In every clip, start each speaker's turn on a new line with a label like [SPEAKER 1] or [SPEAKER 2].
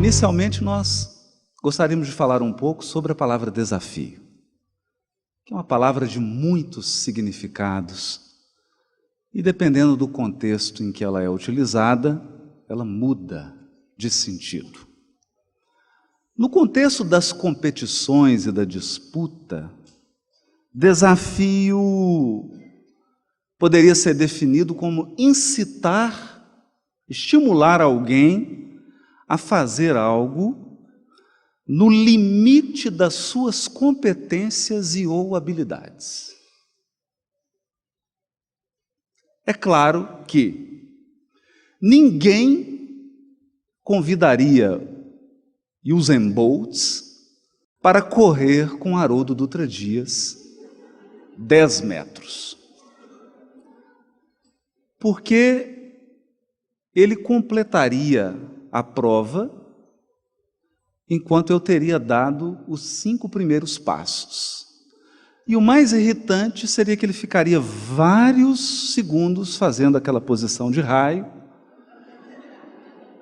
[SPEAKER 1] Inicialmente, nós gostaríamos de falar um pouco sobre a palavra desafio, que é uma palavra de muitos significados, e dependendo do contexto em que ela é utilizada, ela muda de sentido. No contexto das competições e da disputa, desafio poderia ser definido como incitar, estimular alguém a fazer algo no limite das suas competências e ou habilidades. É claro que ninguém convidaria Usain Bolt para correr com Haroldo Dutra Dias 10 metros. Porque ele completaria a prova enquanto eu teria dado os 5 primeiros passos. E o mais irritante seria que ele ficaria vários segundos fazendo aquela posição de raio,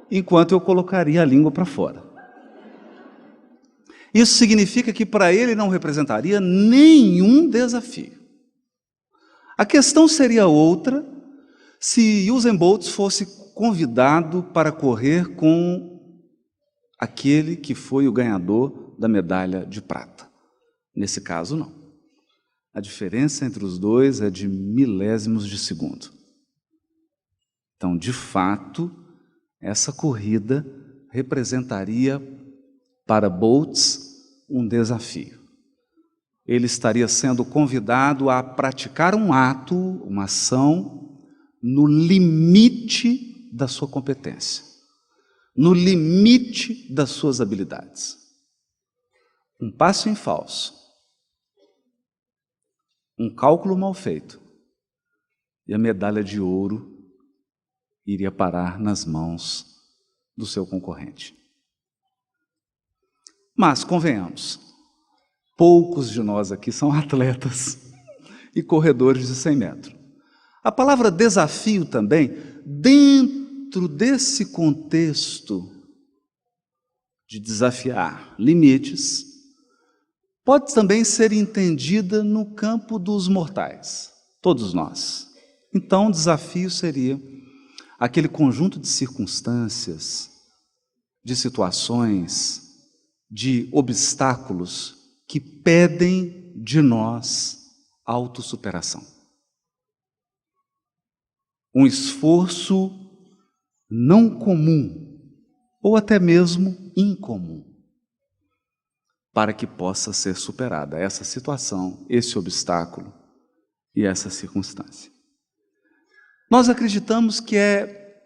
[SPEAKER 1] enquanto eu colocaria a língua para fora. Isso significa que para ele não representaria nenhum desafio. A questão seria outra se Usain Bolt fosse convidado para correr com aquele que foi o ganhador da medalha de prata. Nesse caso, não. A diferença entre os dois é de milésimos de segundo. Então, de fato, essa corrida representaria para Bolt um desafio. Ele estaria sendo convidado a praticar um ato, uma ação, no limite da sua competência, no limite das suas habilidades. Um passo em falso, um cálculo mal feito, e a medalha de ouro iria parar nas mãos do seu concorrente. Mas, convenhamos, poucos de nós aqui são atletas e corredores de 100 metros. A palavra desafio também, dentro desse contexto de desafiar limites, pode também ser entendida no campo dos mortais, todos nós. Então, desafio seria aquele conjunto de circunstâncias, de situações, de obstáculos que pedem de nós autossuperação. Um esforço não comum, ou até mesmo incomum, para que possa ser superada essa situação, esse obstáculo e essa circunstância. Nós acreditamos que é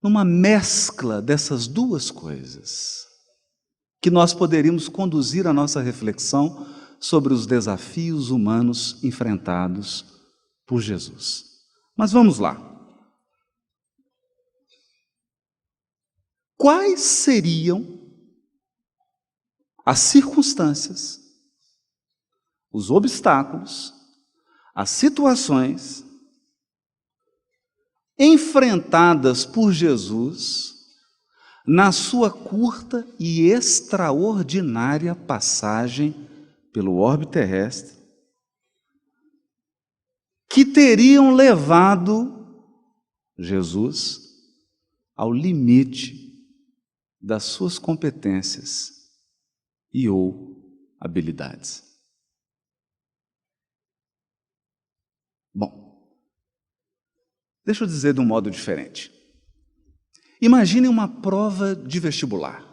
[SPEAKER 1] numa mescla dessas duas coisas que nós poderíamos conduzir a nossa reflexão sobre os desafios humanos enfrentados por Jesus. Mas vamos lá. Quais seriam as circunstâncias, os obstáculos, as situações enfrentadas por Jesus na sua curta e extraordinária passagem pelo orbe terrestre, que teriam levado Jesus ao limite das suas competências e ou habilidades. Bom, deixa eu dizer de um modo diferente. Imagine uma prova de vestibular,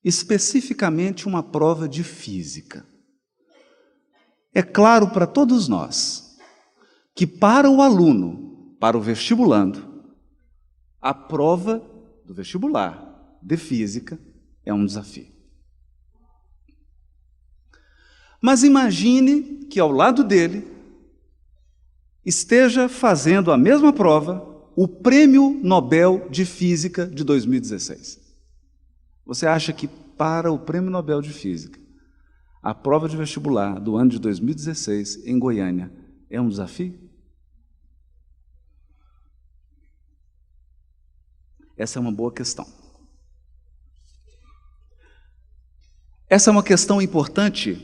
[SPEAKER 1] especificamente uma prova de física. É claro para todos nós que para o aluno, para o vestibulando, a prova do vestibular de física é um desafio. Mas imagine que ao lado dele esteja fazendo a mesma prova o Prêmio Nobel de Física de 2016. Você acha que para o Prêmio Nobel de Física, a prova de vestibular do ano de 2016 em Goiânia é um desafio? Essa é uma boa questão. Essa é uma questão importante,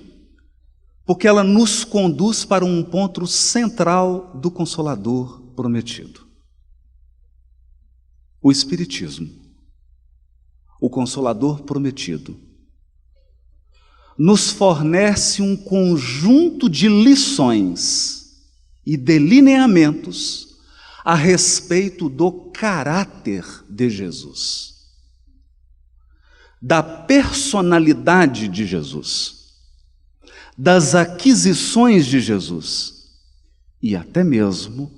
[SPEAKER 1] porque ela nos conduz para um ponto central do Consolador prometido. O Espiritismo, o Consolador prometido, nos fornece um conjunto de lições e delineamentos a respeito do caráter de Jesus, da personalidade de Jesus, das aquisições de Jesus e até mesmo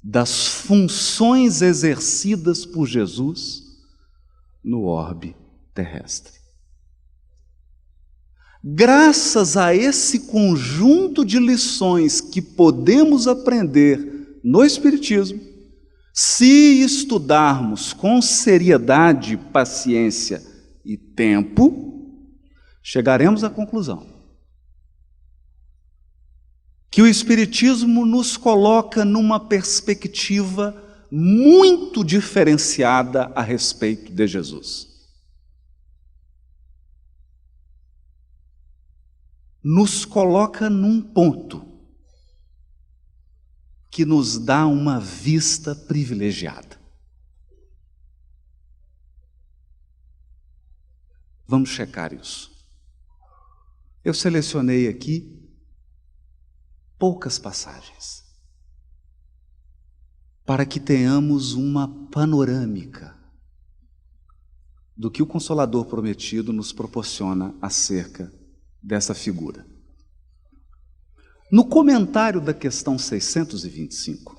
[SPEAKER 1] das funções exercidas por Jesus no orbe terrestre. Graças a esse conjunto de lições que podemos aprender no Espiritismo, se estudarmos com seriedade, paciência e tempo, chegaremos à conclusão que o Espiritismo nos coloca numa perspectiva muito diferenciada a respeito de Jesus. Nos coloca num ponto que nos dá uma vista privilegiada. Vamos checar isso. Eu selecionei aqui poucas passagens para que tenhamos uma panorâmica do que o Consolador prometido nos proporciona acerca dessa figura. No comentário da questão 625,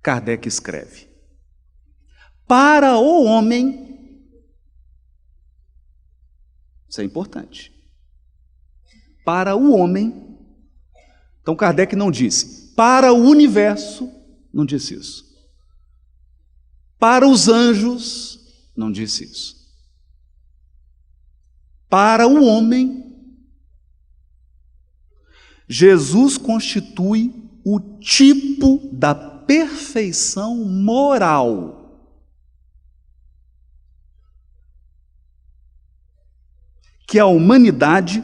[SPEAKER 1] Kardec escreve: para o homem, isso é importante, para o homem, então Kardec não disse para o universo, não disse isso. Para os anjos, não disse isso. Para o homem, Jesus constitui o tipo da perfeição moral que a humanidade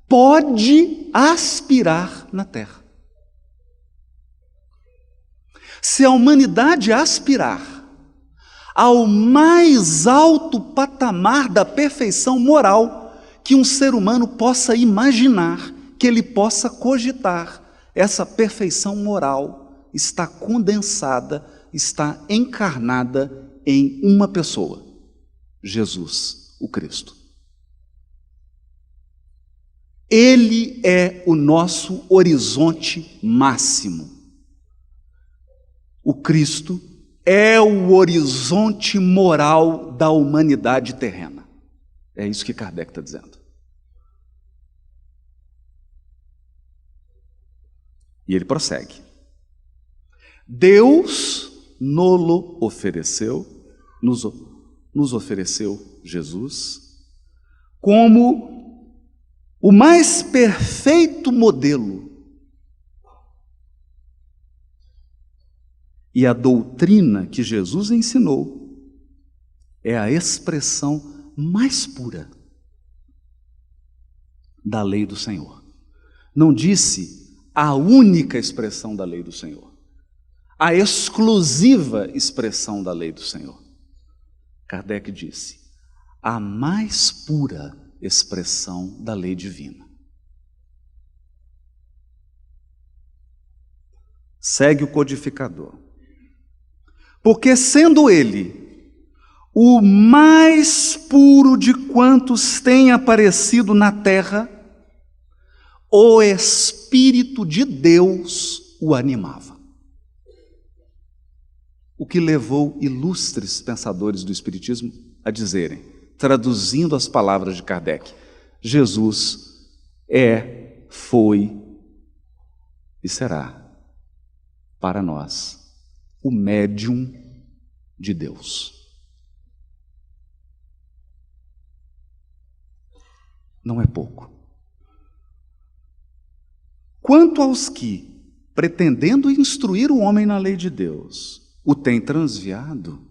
[SPEAKER 1] pode aspirar na Terra. Se a humanidade aspirar ao mais alto patamar da perfeição moral que um ser humano possa imaginar, que ele possa cogitar, essa perfeição moral está condensada, está encarnada em uma pessoa, Jesus, o Cristo. Ele é o nosso horizonte máximo. O Cristo é o horizonte moral da humanidade terrena. É isso que Kardec está dizendo. E ele prossegue. Deus nos ofereceu Jesus como o mais perfeito modelo. E a doutrina que Jesus ensinou é a expressão mais pura da lei do Senhor. Não disse a única expressão da lei do Senhor, a exclusiva expressão da lei do Senhor. Kardec disse, a mais pura expressão da lei divina. Segue o codificador. Porque sendo ele o mais puro de quantos têm aparecido na terra, o Espírito de Deus o animava. O que levou ilustres pensadores do Espiritismo a dizerem, traduzindo as palavras de Kardec, Jesus é, foi e será para nós o médium de Deus. Não é pouco. Quanto aos que, pretendendo instruir o homem na lei de Deus, o têm transviado,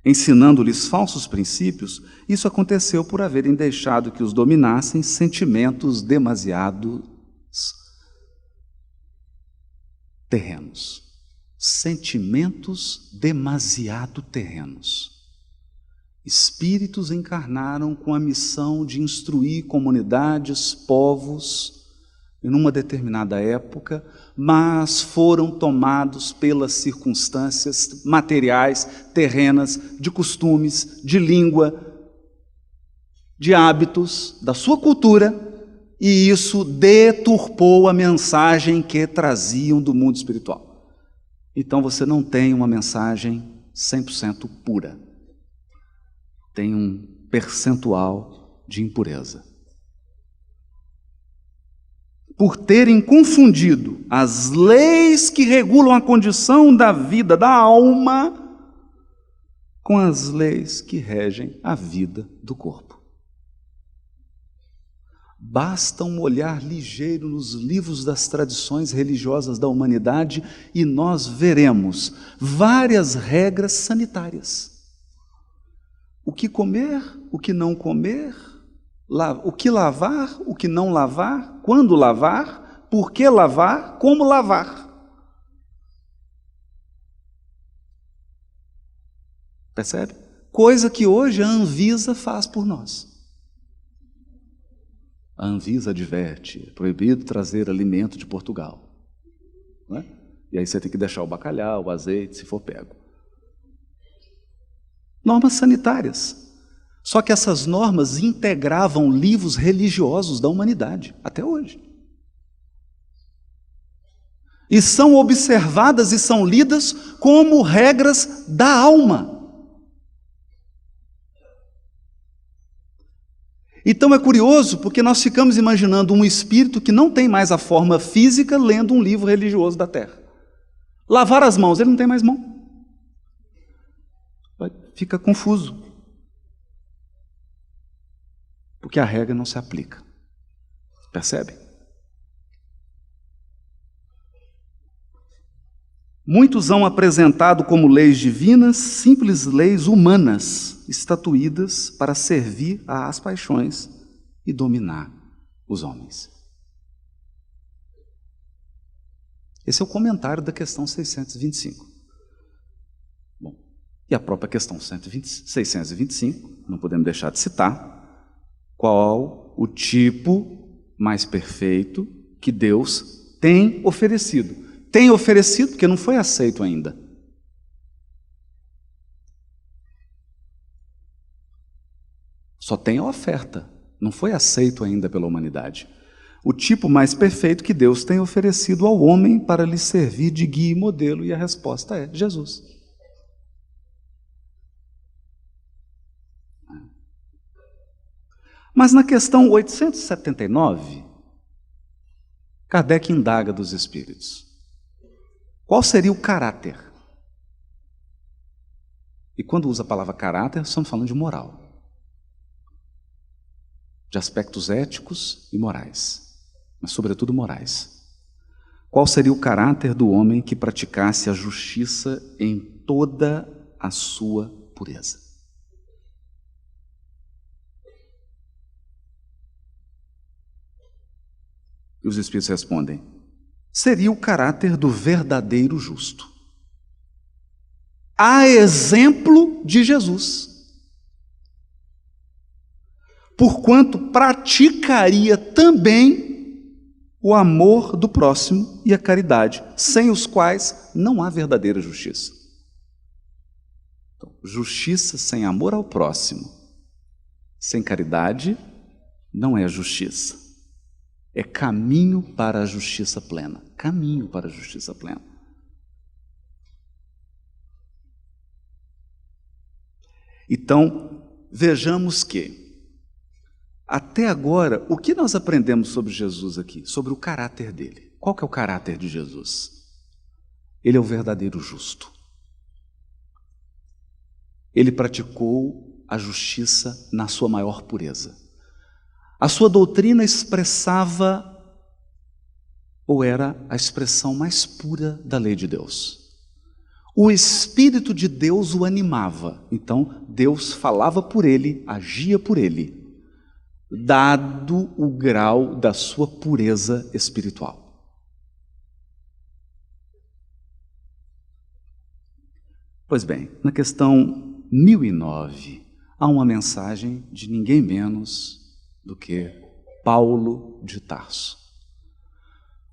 [SPEAKER 1] ensinando-lhes falsos princípios, isso aconteceu por haverem deixado que os dominassem sentimentos demasiado terrenos. Sentimentos demasiado terrenos. Espíritos encarnaram com a missão de instruir comunidades, povos, em uma determinada época, mas foram tomados pelas circunstâncias materiais, terrenas, de costumes, de língua, de hábitos, da sua cultura, e isso deturpou a mensagem que traziam do mundo espiritual. Então você não tem uma mensagem 100% pura. Tem um percentual de impureza. Por terem confundido as leis que regulam a condição da vida da alma com as leis que regem a vida do corpo. Basta um olhar ligeiro nos livros das tradições religiosas da humanidade e nós veremos várias regras sanitárias. O que comer, o que não comer, o que lavar, o que não lavar, quando lavar, por que lavar, como lavar. Percebe? Coisa que hoje a Anvisa faz por nós. A Anvisa adverte, é proibido trazer alimento de Portugal. Não é? E aí você tem que deixar o bacalhau, o azeite, se for pego. Normas sanitárias. Só que essas normas integravam livros religiosos da humanidade, até hoje. E são observadas e são lidas como regras da alma. Então é curioso, porque nós ficamos imaginando um espírito que não tem mais a forma física lendo um livro religioso da terra. Lavar as mãos, ele não tem mais mão. Fica confuso. Porque a regra não se aplica. Percebe? Muitos hão apresentado como leis divinas simples leis humanas, estatuídas para servir às paixões e dominar os homens. Esse é o comentário da questão 625. Bom, e a própria questão 625, não podemos deixar de citar, qual o tipo mais perfeito que Deus tem oferecido. Tem oferecido porque não foi aceito ainda. Só tem a oferta, não foi aceito ainda pela humanidade. O tipo mais perfeito que Deus tem oferecido ao homem para lhe servir de guia e modelo, e a resposta é Jesus. Mas na questão 879, Kardec indaga dos espíritos. Qual seria o caráter? E quando usa a palavra caráter, estamos falando de moral. De aspectos éticos e morais, mas sobretudo morais. Qual seria o caráter do homem que praticasse a justiça em toda a sua pureza? E os espíritos respondem: seria o caráter do verdadeiro justo. A exemplo de Jesus. Porquanto praticaria também o amor do próximo e a caridade, sem os quais não há verdadeira justiça. Então, justiça sem amor ao próximo, sem caridade, não é justiça. É caminho para a justiça plena. Caminho para a justiça plena. Então, vejamos que, até agora, o que nós aprendemos sobre Jesus aqui? Sobre o caráter dele. Qual que é o caráter de Jesus? Ele é o verdadeiro justo. Ele praticou a justiça na sua maior pureza. A sua doutrina expressava, ou era a expressão mais pura da lei de Deus. o Espírito de Deus o animava. Então, Deus falava por ele, agia por ele, dado o grau da sua pureza espiritual. Pois bem, na questão 1009, há uma mensagem de ninguém menos do que Paulo de Tarso,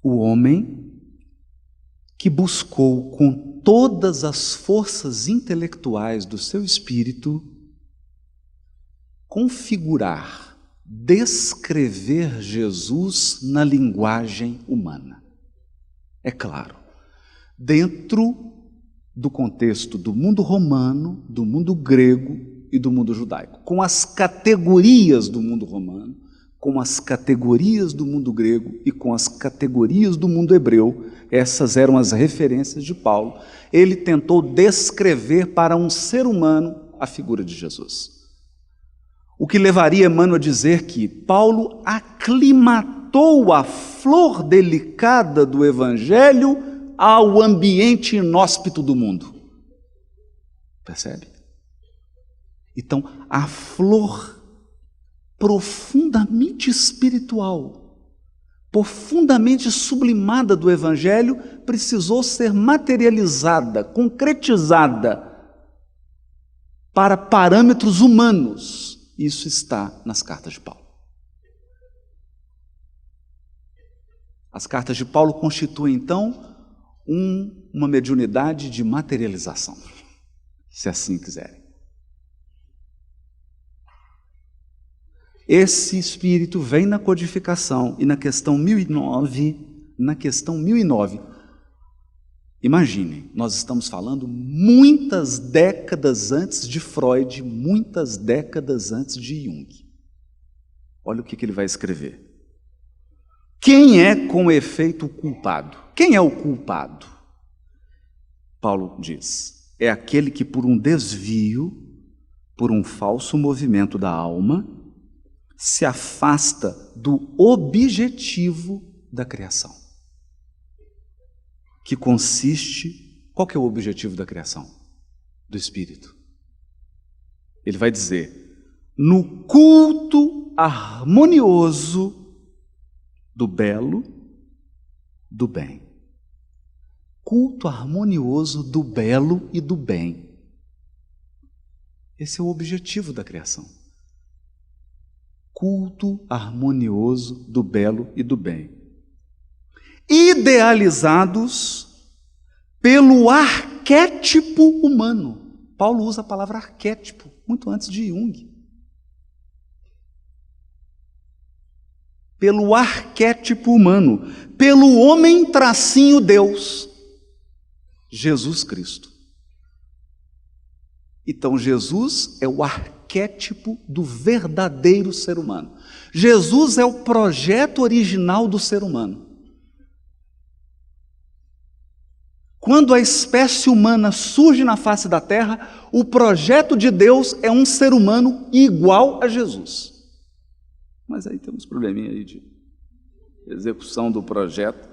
[SPEAKER 1] o homem que buscou com todas as forças intelectuais do seu espírito configurar, descrever Jesus na linguagem humana. É claro, dentro do contexto do mundo romano, do mundo grego e do mundo judaico, com as categorias do mundo romano, com as categorias do mundo grego e com as categorias do mundo hebreu. Essas eram as referências de Paulo. Ele tentou descrever para um ser humano a figura de Jesus. O que levaria Emmanuel a dizer que Paulo aclimatou a flor delicada do Evangelho ao ambiente inóspito do mundo. Percebe? Então, a flor profundamente espiritual, profundamente sublimada do Evangelho, precisou ser materializada, concretizada para parâmetros humanos. Isso está nas cartas de Paulo. As cartas de Paulo constituem, então, uma mediunidade de materialização, se assim quiserem. Esse espírito vem na codificação e na questão 1009, imaginem, nós estamos falando muitas décadas antes de Freud, muitas décadas antes de Jung. Olha o que ele vai escrever. Quem é com efeito o culpado? Quem é o culpado? Paulo diz, é aquele que por um desvio, por um falso movimento da alma, se afasta do objetivo da criação. Que consiste, qual que é o objetivo da criação? Do Espírito. Ele vai dizer, no culto harmonioso do belo, do bem. Culto harmonioso do belo e do bem. Esse é o objetivo da criação. Culto harmonioso do belo e do bem. Idealizados pelo arquétipo humano. Paulo usa a palavra arquétipo muito antes de Jung. Pelo arquétipo humano, pelo homem tracinho Deus, Jesus Cristo. Então Jesus é o arquétipo do verdadeiro ser humano. Jesus é o projeto original do ser humano. Quando a espécie humana surge na face da terra, o projeto de Deus é um ser humano igual a Jesus. Mas aí tem uns probleminha aí de execução do projeto.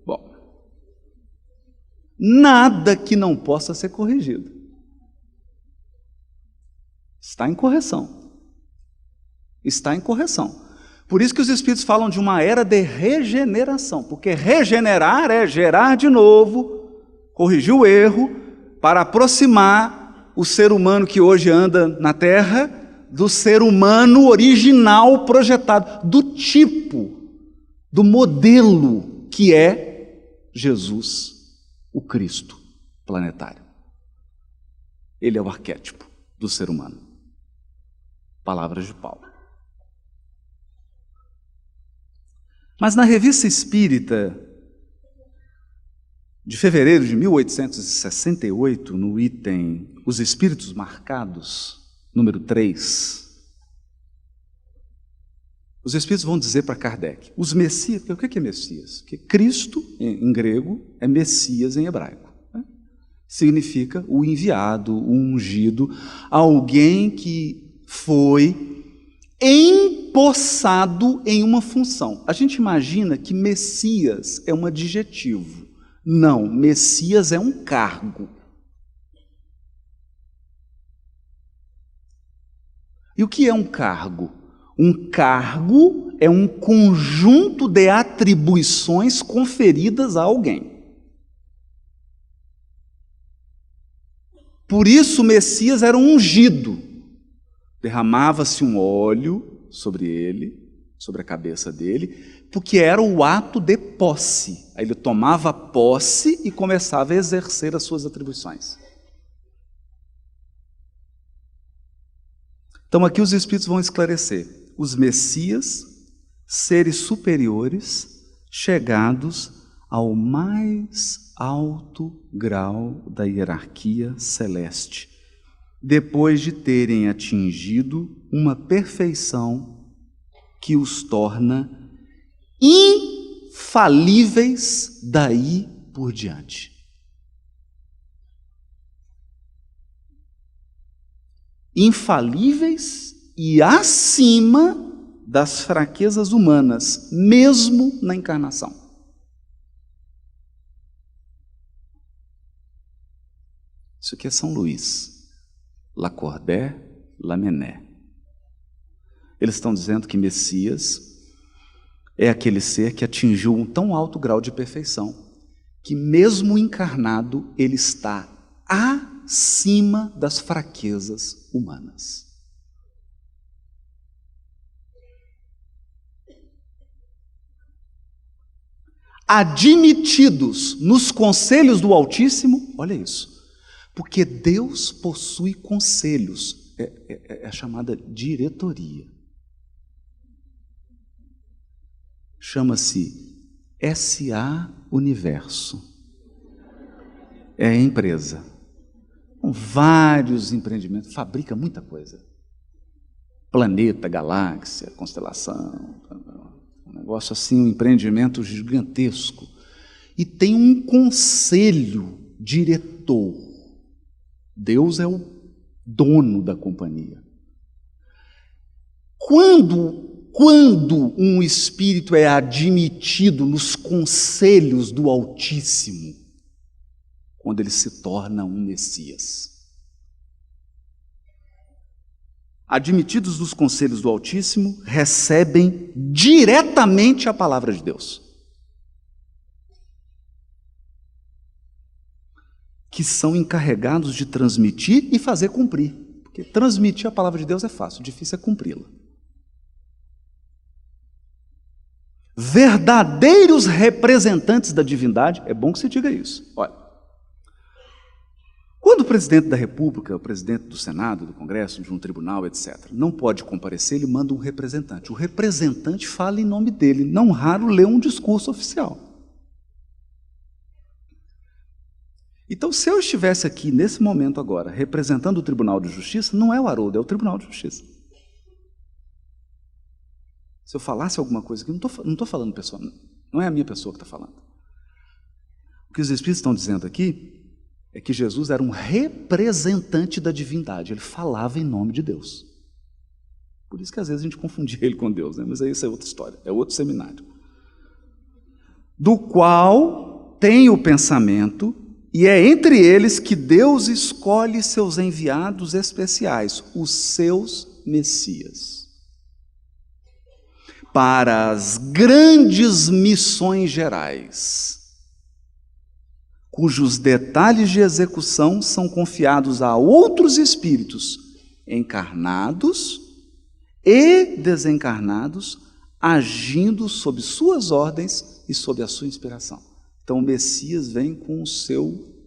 [SPEAKER 1] Bom, nada que não possa ser corrigido. Está em correção. Está em correção. Por isso que os Espíritos falam de uma era de regeneração, porque regenerar é gerar de novo, corrigir o erro, para aproximar o ser humano que hoje anda na Terra do ser humano original projetado, do tipo, do modelo que é Jesus, o Cristo planetário. Ele é o arquétipo do ser humano. Palavras de Paulo. Mas na Revista Espírita, de fevereiro de 1868, no item Os Espíritos Marcados, número 3, os Espíritos vão dizer para Kardec, os Messias, o que é Messias? Porque Cristo, em grego, é Messias em hebraico. Né? Significa o enviado, o ungido, alguém que foi empossado em uma função. A gente imagina que Messias é um adjetivo, Não, Messias é um cargo. E o que é um cargo? Um cargo é um conjunto de atribuições conferidas a alguém. Por isso o Messias era um ungido. Derramava-se um óleo sobre ele, sobre a cabeça dele, porque era o ato de posse. Aí ele tomava posse e começava a exercer as suas atribuições. Então aqui os Espíritos vão esclarecer. Os Messias, seres superiores, chegados ao mais alto grau da hierarquia celeste, depois de terem atingido uma perfeição que os torna infalíveis daí por diante. Infalíveis e acima das fraquezas humanas, mesmo na encarnação. Isso aqui é São Luís, Lacordaire, Lamennais. Eles estão dizendo que Messias é aquele ser que atingiu um tão alto grau de perfeição, que mesmo encarnado, ele está acima das fraquezas humanas. Admitidos nos conselhos do Altíssimo, olha isso, porque Deus possui conselhos, é a chamada diretoria. Chama-se SA Universo. É a empresa. Com vários empreendimentos, fabrica muita coisa. Planeta, galáxia, constelação, um negócio assim, um empreendimento gigantesco. E tem um conselho diretor. Deus é o dono da companhia. Quando um espírito é admitido nos conselhos do Altíssimo, quando ele se torna um Messias. Admitidos nos conselhos do Altíssimo, recebem diretamente a palavra de Deus, que são encarregados de transmitir e fazer cumprir. Porque transmitir a palavra de Deus é fácil, difícil é cumpri-la. Verdadeiros representantes da divindade, é bom que se diga isso. Olha, quando o presidente da República, o presidente do Senado, do Congresso, de um tribunal, etc., não pode comparecer, ele manda um representante. O representante fala em nome dele, não raro lê um discurso oficial. Então, se eu estivesse aqui, nesse momento agora, representando o Tribunal de Justiça, não é o Haroldo, é o Tribunal de Justiça. Se eu falasse alguma coisa aqui, não estou falando pessoa, não é a minha pessoa que está falando. O que os Espíritos estão dizendo aqui é que Jesus era um representante da divindade, ele falava em nome de Deus. Por isso que às vezes a gente confundia ele com Deus, né? Mas aí isso é outra história, é outro seminário. Do qual tem o pensamento, e é entre eles que Deus escolhe seus enviados especiais, os seus Messias, para as grandes missões gerais, cujos detalhes de execução são confiados a outros espíritos, encarnados e desencarnados, agindo sob suas ordens e sob a sua inspiração. Então o Messias vem com o seu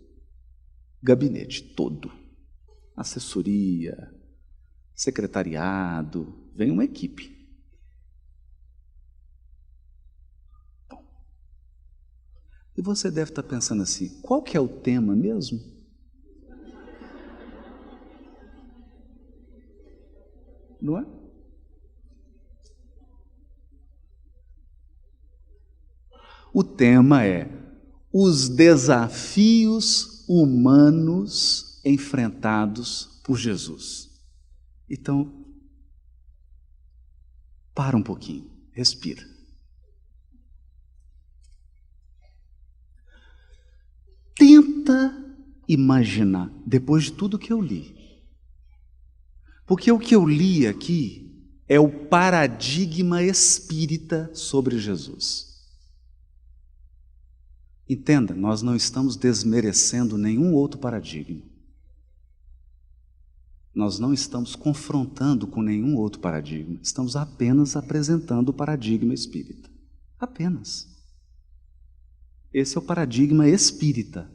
[SPEAKER 1] gabinete todo, assessoria, secretariado, vem uma equipe. E você deve estar pensando assim, qual que é o tema mesmo? Não é? O tema é os desafios humanos enfrentados por Jesus. Então, para um pouquinho, respira. Tenta imaginar, depois de tudo que eu li. Porque o que eu li aqui é o paradigma espírita sobre Jesus. Entenda, nós não estamos desmerecendo nenhum outro paradigma. Nós não estamos confrontando com nenhum outro paradigma. Estamos apenas apresentando o paradigma espírita. Apenas. Esse é o paradigma espírita.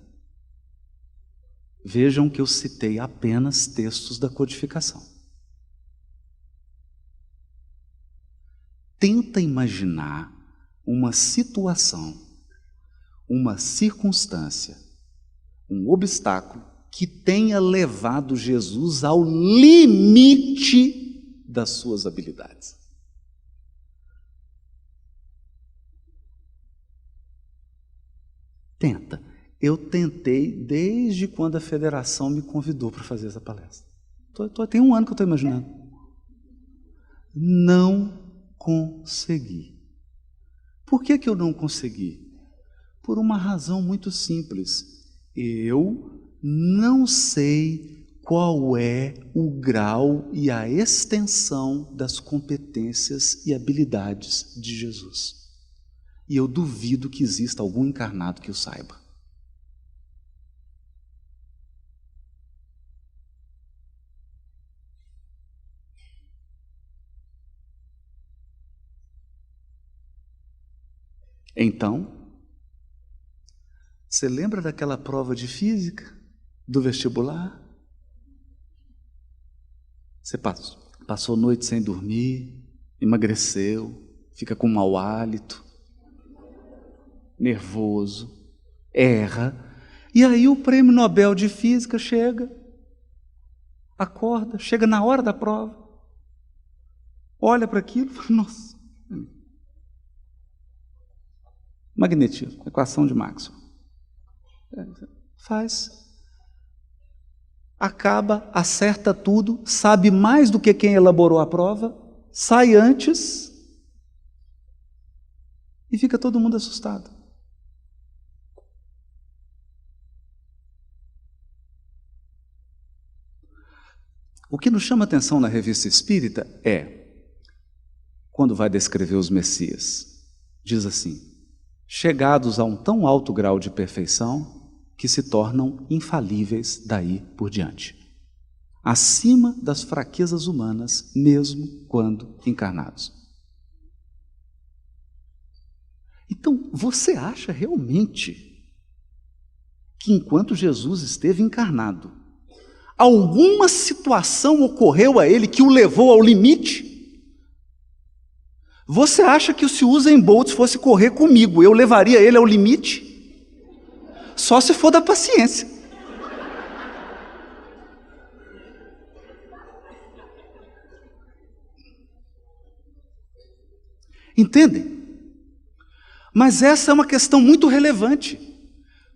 [SPEAKER 1] Vejam que eu citei apenas textos da codificação. Tenta imaginar uma situação, uma circunstância, um obstáculo que tenha levado Jesus ao limite das suas habilidades. Tenta. Eu tentei desde quando a federação me convidou para fazer essa palestra. Tem um ano que eu estou imaginando. Não consegui. Por que eu não consegui? Por uma razão muito simples. Eu não sei qual é o grau e a extensão das competências e habilidades de Jesus. E eu duvido que exista algum encarnado que o saiba. Então, você lembra daquela prova de física, do vestibular? Você passou noite sem dormir, emagreceu, fica com mau hálito, nervoso, erra, e aí o prêmio Nobel de Física chega, acorda, chega na hora da prova, olha para aquilo e fala, nossa, magnetismo, equação de Maxwell. Faz. Acaba, acerta tudo, sabe mais do que quem elaborou a prova, sai antes e fica todo mundo assustado. O que nos chama a atenção na Revista Espírita é, quando vai descrever os Messias, diz assim, chegados a um tão alto grau de perfeição que se tornam infalíveis daí por diante, acima das fraquezas humanas, mesmo quando encarnados. Então, você acha realmente que enquanto Jesus esteve encarnado, alguma situação ocorreu a ele que o levou ao limite? Você acha que se o Usain Bolt fosse correr comigo, eu levaria ele ao limite? Só se for da paciência. Entendem? Mas essa é uma questão muito relevante,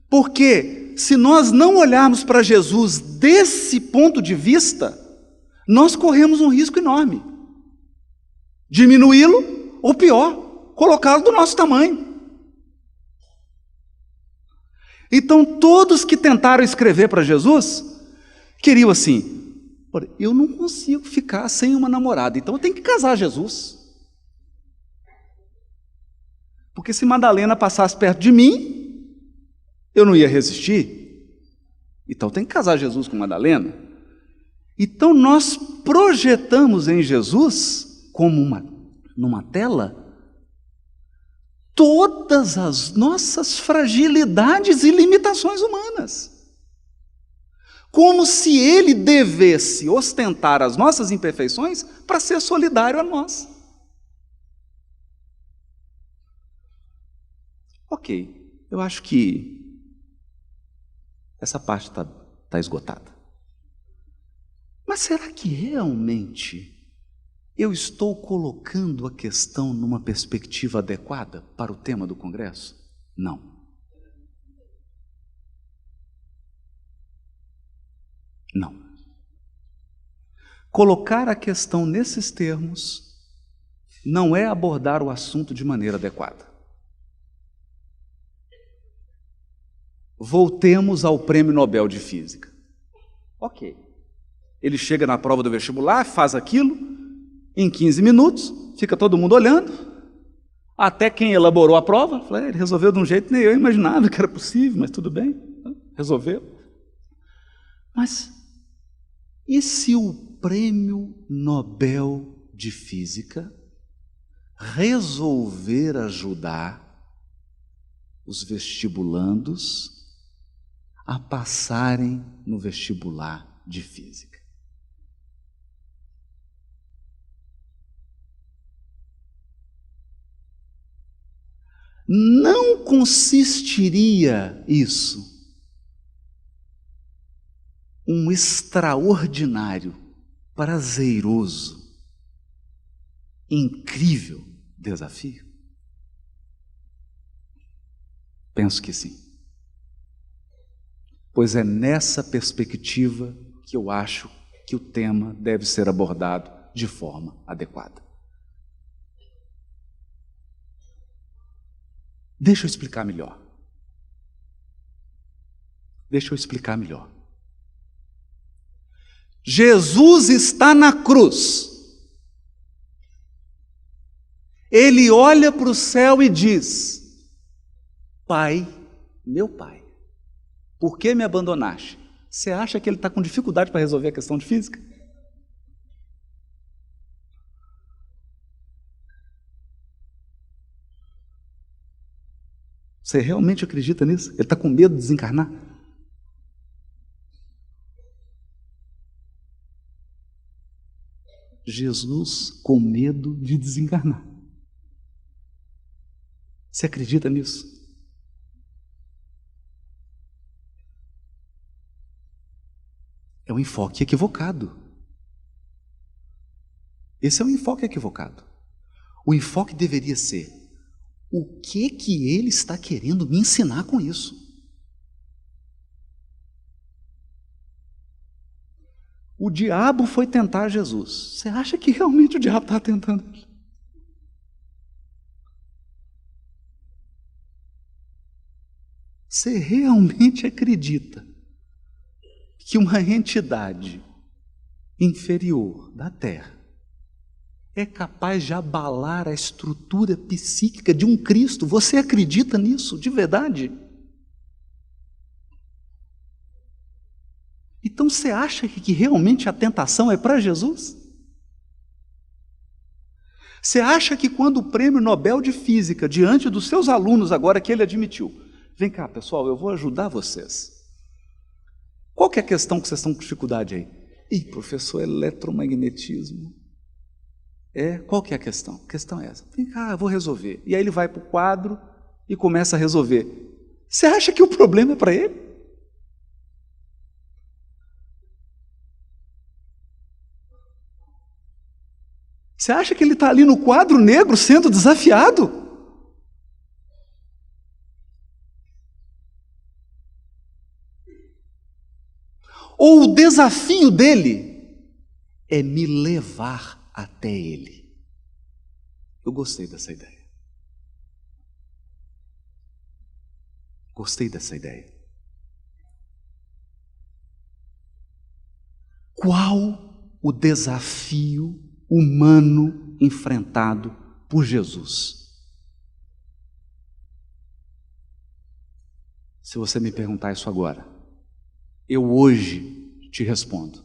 [SPEAKER 1] porque se nós não olharmos para Jesus desse ponto de vista, nós corremos um risco enorme. Diminuí-lo, ou pior, colocá-lo do nosso tamanho. Então, todos que tentaram escrever para Jesus, queriam assim, eu não consigo ficar sem uma namorada, então eu tenho que casar Jesus. Porque se Madalena passasse perto de mim, eu não ia resistir. Então eu tenho que casar Jesus com Madalena. Então nós projetamos em Jesus, como numa tela, todas as nossas fragilidades e limitações humanas. Como se ele devesse ostentar as nossas imperfeições para ser solidário a nós. Ok, eu acho que essa parte está esgotada. Mas será que realmente eu estou colocando a questão numa perspectiva adequada para o tema do congresso? Não. Não. Colocar a questão nesses termos não é abordar o assunto de maneira adequada. voltemos ao Prêmio Nobel de Física. Ok. Ele chega na prova do vestibular, faz aquilo, em 15 minutos, fica todo mundo olhando, até quem elaborou a prova, fala, ele resolveu de um jeito que nem eu imaginava que era possível, mas tudo bem, resolveu. Mas e se o Prêmio Nobel de Física resolver ajudar os vestibulandos a passarem no vestibular de Física? Não consistiria isso um extraordinário, prazeroso, incrível desafio? Penso que sim. Pois é nessa perspectiva que eu acho que o tema deve ser abordado de forma adequada. Deixa eu explicar melhor. Jesus está na cruz. Ele olha para o céu e diz: Pai, meu Pai, por que me abandonaste? Você acha que ele está com dificuldade para resolver a questão de física? Você realmente acredita nisso? Ele está com medo de desencarnar? Jesus com medo de desencarnar. Você acredita nisso? É um enfoque equivocado. Esse é um enfoque equivocado. O enfoque deveria ser: o que ele está querendo me ensinar com isso? O diabo foi tentar Jesus. Você acha que realmente o diabo está tentando ele? Você realmente acredita que uma entidade inferior da Terra é capaz de abalar a estrutura psíquica de um Cristo? Você acredita nisso de verdade? Então você acha que realmente a tentação é para Jesus? Você acha que quando o Prêmio Nobel de Física, diante dos seus alunos, agora que ele admitiu, vem cá pessoal, eu vou ajudar vocês. Qual que é a questão que vocês estão com dificuldade aí? Ih, professor, eletromagnetismo. Qual que é a questão? A questão é essa. Vem cá, eu vou resolver. E aí ele vai para o quadro e começa a resolver. Você acha que o problema é para ele? Você acha que ele está ali no quadro negro sendo desafiado? Ou o desafio dele é me levar até ele? Eu gostei dessa ideia. Qual o desafio humano enfrentado por Jesus? Se você me perguntar isso agora, eu hoje te respondo: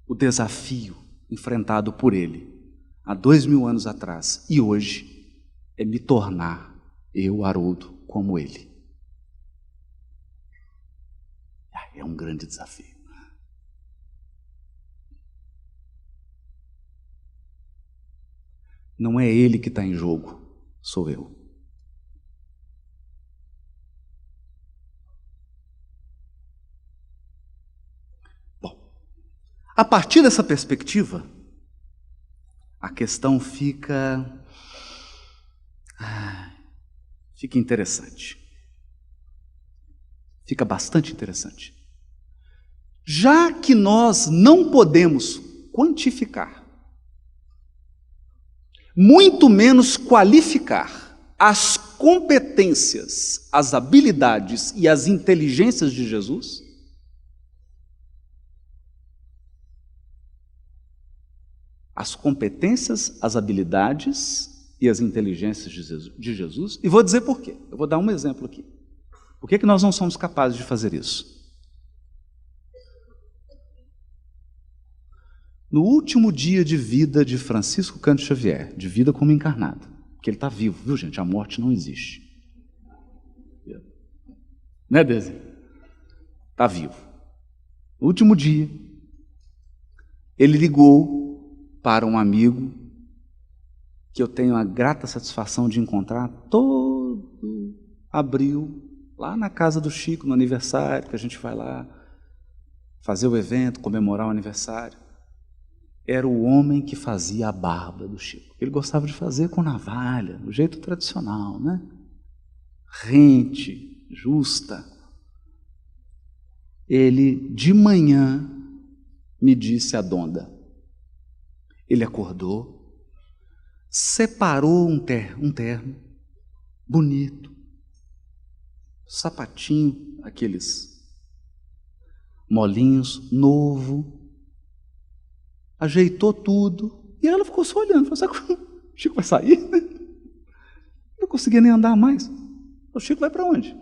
[SPEAKER 1] o desafio enfrentado por ele há 2000 anos atrás e hoje é me tornar, eu, Haroldo, como ele. É um grande desafio. Não é ele que está em jogo, sou eu. Bom, a partir dessa perspectiva, a questão fica interessante. Fica bastante interessante. Já que nós não podemos quantificar, muito menos qualificar as competências, as habilidades e as inteligências de Jesus? As competências, as habilidades e as inteligências de Jesus. E vou dizer por quê. Eu vou dar um exemplo aqui. Por que nós não somos capazes de fazer isso? No último dia de vida de Francisco Cândido Xavier, de vida como encarnado, porque ele está vivo, viu, gente? A morte não existe. Né, Desi? Está vivo. No último dia, ele ligou para um amigo que eu tenho a grata satisfação de encontrar todo abril, lá na casa do Chico, no aniversário, que a gente vai lá fazer o evento, comemorar o aniversário. Era o homem que fazia a barba do Chico. Ele gostava de fazer com navalha, do jeito tradicional, né? Rente, justa. Ele, de manhã, me disse a donda. Ele acordou, separou um terno bonito, sapatinho, aqueles molinhos, novo, ajeitou tudo, e ela ficou só olhando, falou, sabe como o Chico vai sair? Não conseguia nem andar mais. O Chico vai para onde?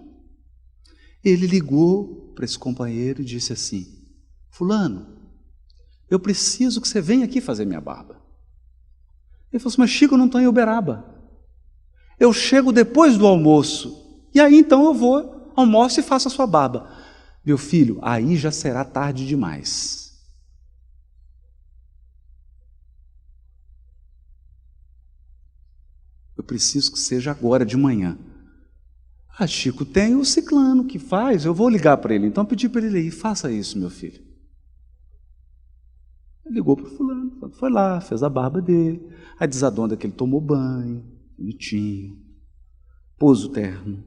[SPEAKER 1] Ele ligou para esse companheiro e disse assim, fulano, eu preciso que você venha aqui fazer minha barba. Ele falou assim, mas Chico, eu não estou em Uberaba. Eu chego depois do almoço, e aí então eu vou, almoço e faço a sua barba. Meu filho, aí já será tarde demais. Eu preciso que seja agora, de manhã. Ah, Chico, tem o ciclano que faz, eu vou ligar para ele. Então pedi para ele ir, faça isso, meu filho. Ele ligou para o fulano, foi lá, fez a barba dele. Aí diz a dona que ele tomou banho, bonitinho, pôs o terno,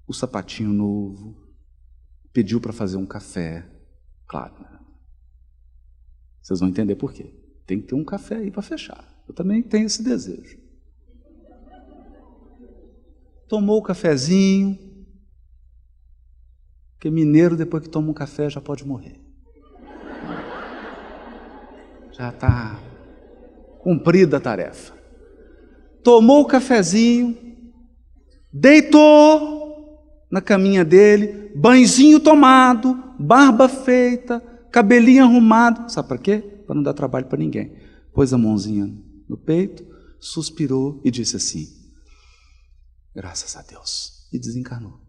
[SPEAKER 1] o sapatinho novo, pediu para fazer um café. Claro, né? Vocês vão entender por quê. Tem que ter um café aí para fechar. Eu também tenho esse desejo. Tomou o cafezinho, porque mineiro, depois que toma um café, já pode morrer. Já está cumprida a tarefa. Tomou o cafezinho, deitou na caminha dele, banhozinho tomado, barba feita, cabelinho arrumado. Sabe para quê? Para não dar trabalho para ninguém. Pôs a mãozinha no peito, suspirou e disse assim, graças a Deus, e desencarnou.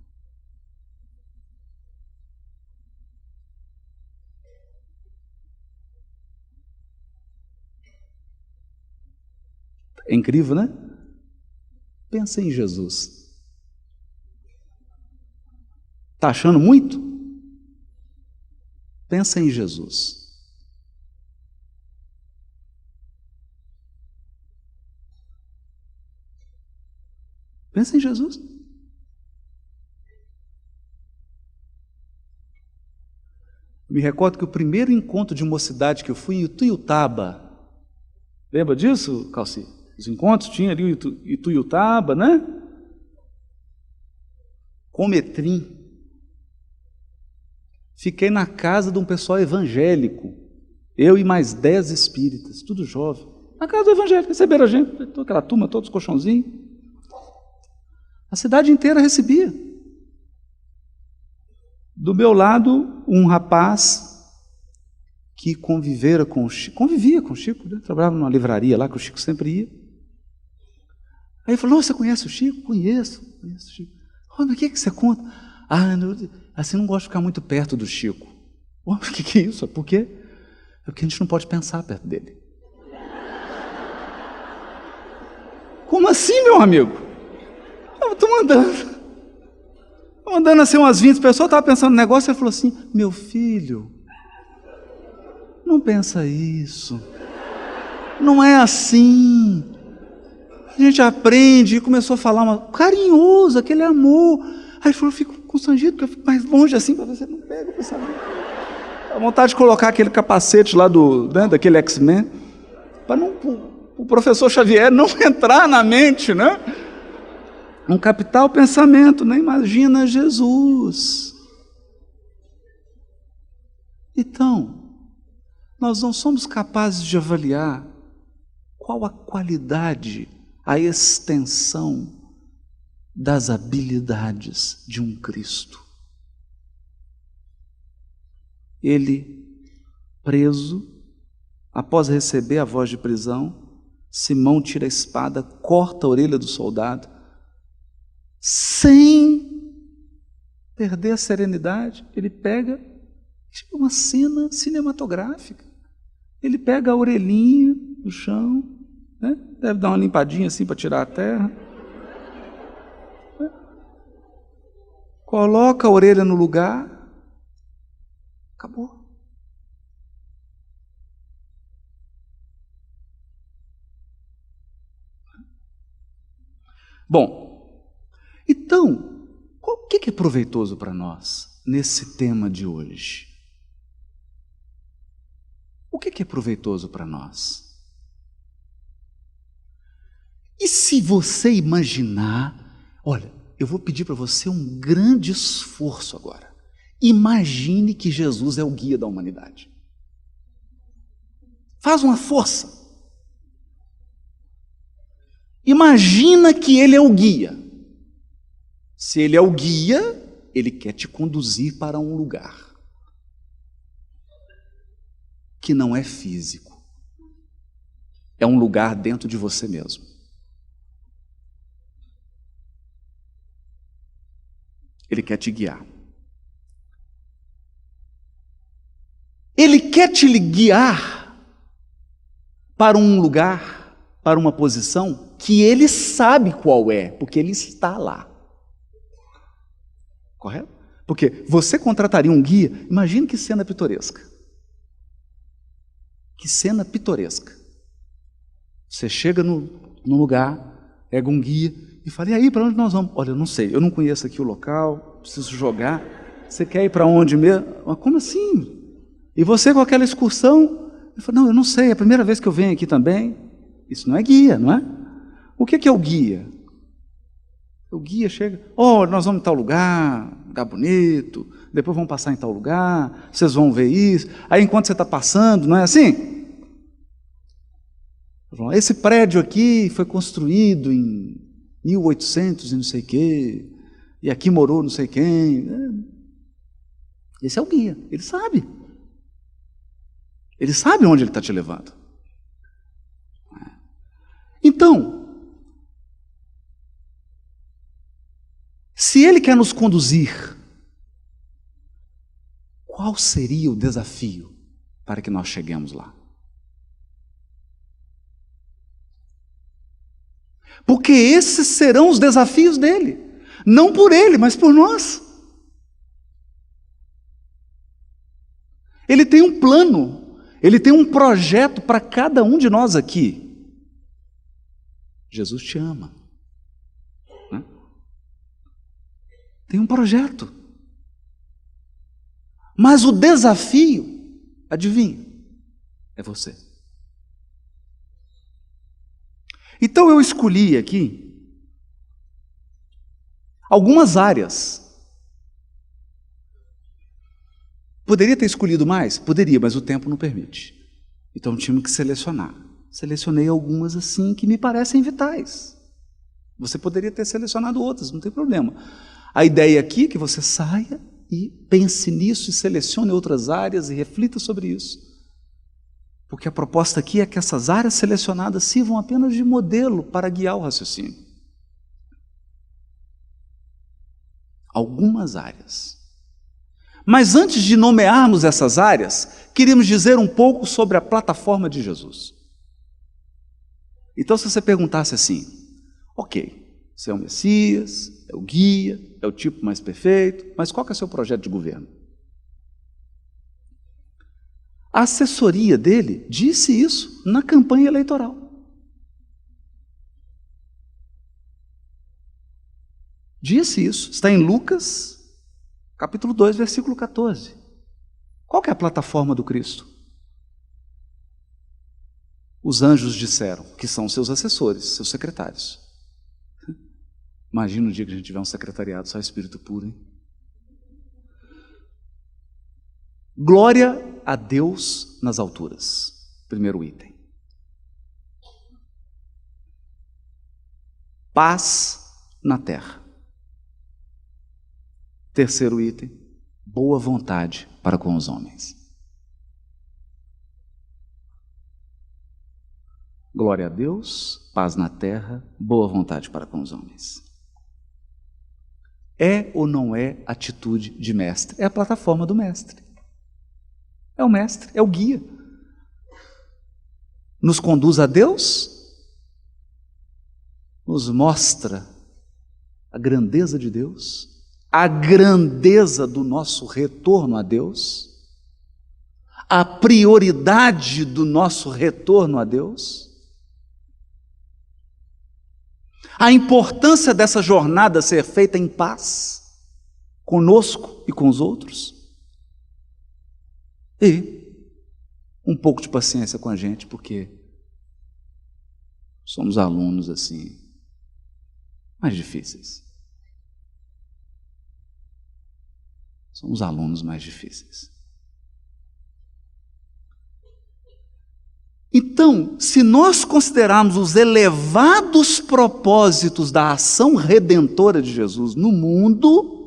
[SPEAKER 1] É incrível, né? Pensa em Jesus. Está achando muito? Pensa em Jesus. Pensa em Jesus. Me recordo que o primeiro encontro de mocidade que eu fui em Ituiutaba, lembra disso, Calci? Os encontros tinha ali o Ituiutaba, né? Cometrim. Fiquei na casa de um pessoal evangélico, eu e mais 10 espíritas, tudo jovem. Na casa do evangélico, receberam a gente, toda aquela turma, todos os colchãozinhos. A cidade inteira recebia. Do meu lado, um rapaz que convivia com o Chico, né? Trabalhava numa livraria lá, que o Chico sempre ia. Aí ele falou, você conhece o Chico? Conheço o Chico. Oh, mas o que você conta? Ah, assim, não gosto de ficar muito perto do Chico. Oh, mas o que é isso? Por quê? É porque a gente não pode pensar perto dele. Como assim, meu amigo? Eu estou mandando assim umas 20 pessoas, estava pensando no negócio, ele falou assim, meu filho, não pensa isso, não é assim, a gente aprende, e começou a falar carinhoso, aquele amor, aí ele falou, eu fico constrangido, porque eu fico mais longe assim, para você não pega o pensamento, a vontade de colocar aquele capacete lá daquele X-Men, para o professor Xavier não entrar na mente, né? Um capital pensamento, né? Imagina Jesus. Então, nós não somos capazes de avaliar qual a qualidade, a extensão das habilidades de um Cristo. Ele, preso, após receber a voz de prisão, Simão tira a espada, corta a orelha do soldado, sem perder a serenidade. Ele pega, uma cena cinematográfica. Ele pega a orelhinha do chão, né? Deve dar uma limpadinha assim para tirar a terra. Coloca a orelha no lugar. Acabou. Bom, então, o que é proveitoso para nós nesse tema de hoje? O que é proveitoso para nós? E se você imaginar, olha, eu vou pedir para você um grande esforço agora. Imagine que Jesus é o guia da humanidade. Faz uma força. Imagina que Ele é o guia. Se Ele é o guia, Ele quer te conduzir para um lugar que não é físico. É um lugar dentro de você mesmo. Ele quer te guiar. Ele quer te guiar para um lugar, para uma posição que Ele sabe qual é, porque Ele está lá. Correto? Porque você contrataria um guia, imagine que cena pitoresca. Que cena pitoresca. Você chega num lugar, pega um guia e fala, e aí, para onde nós vamos? Olha, eu não sei, eu não conheço aqui o local, preciso jogar. Você quer ir para onde mesmo? Mas como assim? E você com aquela excursão, eu falo, não, eu não sei, é a primeira vez que eu venho aqui também. Isso não é guia, não é? O que é o guia? O guia chega, nós vamos em tal lugar bonito, depois vamos passar em tal lugar, vocês vão ver isso. Aí enquanto você está passando, não é assim? Esse prédio aqui foi construído em 1800 e não sei o quê, e aqui morou não sei quem. Esse é o guia, ele sabe. Ele sabe onde ele está te levando. Então, se Ele quer nos conduzir, qual seria o desafio para que nós cheguemos lá? Porque esses serão os desafios dele. Não por ele, mas por nós. Ele tem um plano. Ele tem um projeto para cada um de nós aqui. Jesus te ama. Né? Tem um projeto. Mas o desafio, adivinha, é você. Então eu escolhi aqui algumas áreas. Poderia ter escolhido mais? Poderia, mas o tempo não permite. Então tive que selecionar. Selecionei algumas assim que me parecem vitais. Você poderia ter selecionado outras, não tem problema. A ideia aqui é que você saia e pense nisso e selecione outras áreas e reflita sobre isso. Porque a proposta aqui é que essas áreas selecionadas sirvam apenas de modelo para guiar o raciocínio. Algumas áreas. Mas antes de nomearmos essas áreas, queríamos dizer um pouco sobre a plataforma de Jesus. Então, se você perguntasse assim, ok, você é o Messias, é o guia, é o tipo mais perfeito, mas qual que é o seu projeto de governo? A assessoria dele disse isso na campanha eleitoral. Disse isso, está em Lucas, capítulo 2, versículo 14. Qual que é a plataforma do Cristo? Os anjos disseram que são seus assessores, seus secretários. Imagina o dia que a gente tiver um secretariado só espírito puro, hein? Glória a Deus nas alturas. Primeiro item. Paz na terra. Terceiro item. Boa vontade para com os homens. Glória a Deus, paz na terra, boa vontade para com os homens. É ou não é atitude de mestre? É a plataforma do mestre. É o mestre, é o guia. Nos conduz a Deus, nos mostra a grandeza de Deus, a grandeza do nosso retorno a Deus, a prioridade do nosso retorno a Deus, a importância dessa jornada ser feita em paz, conosco e com os outros, e um pouco de paciência com a gente, porque somos alunos assim, mais difíceis. Somos alunos mais difíceis. Então, se nós considerarmos os elevados propósitos da ação redentora de Jesus no mundo,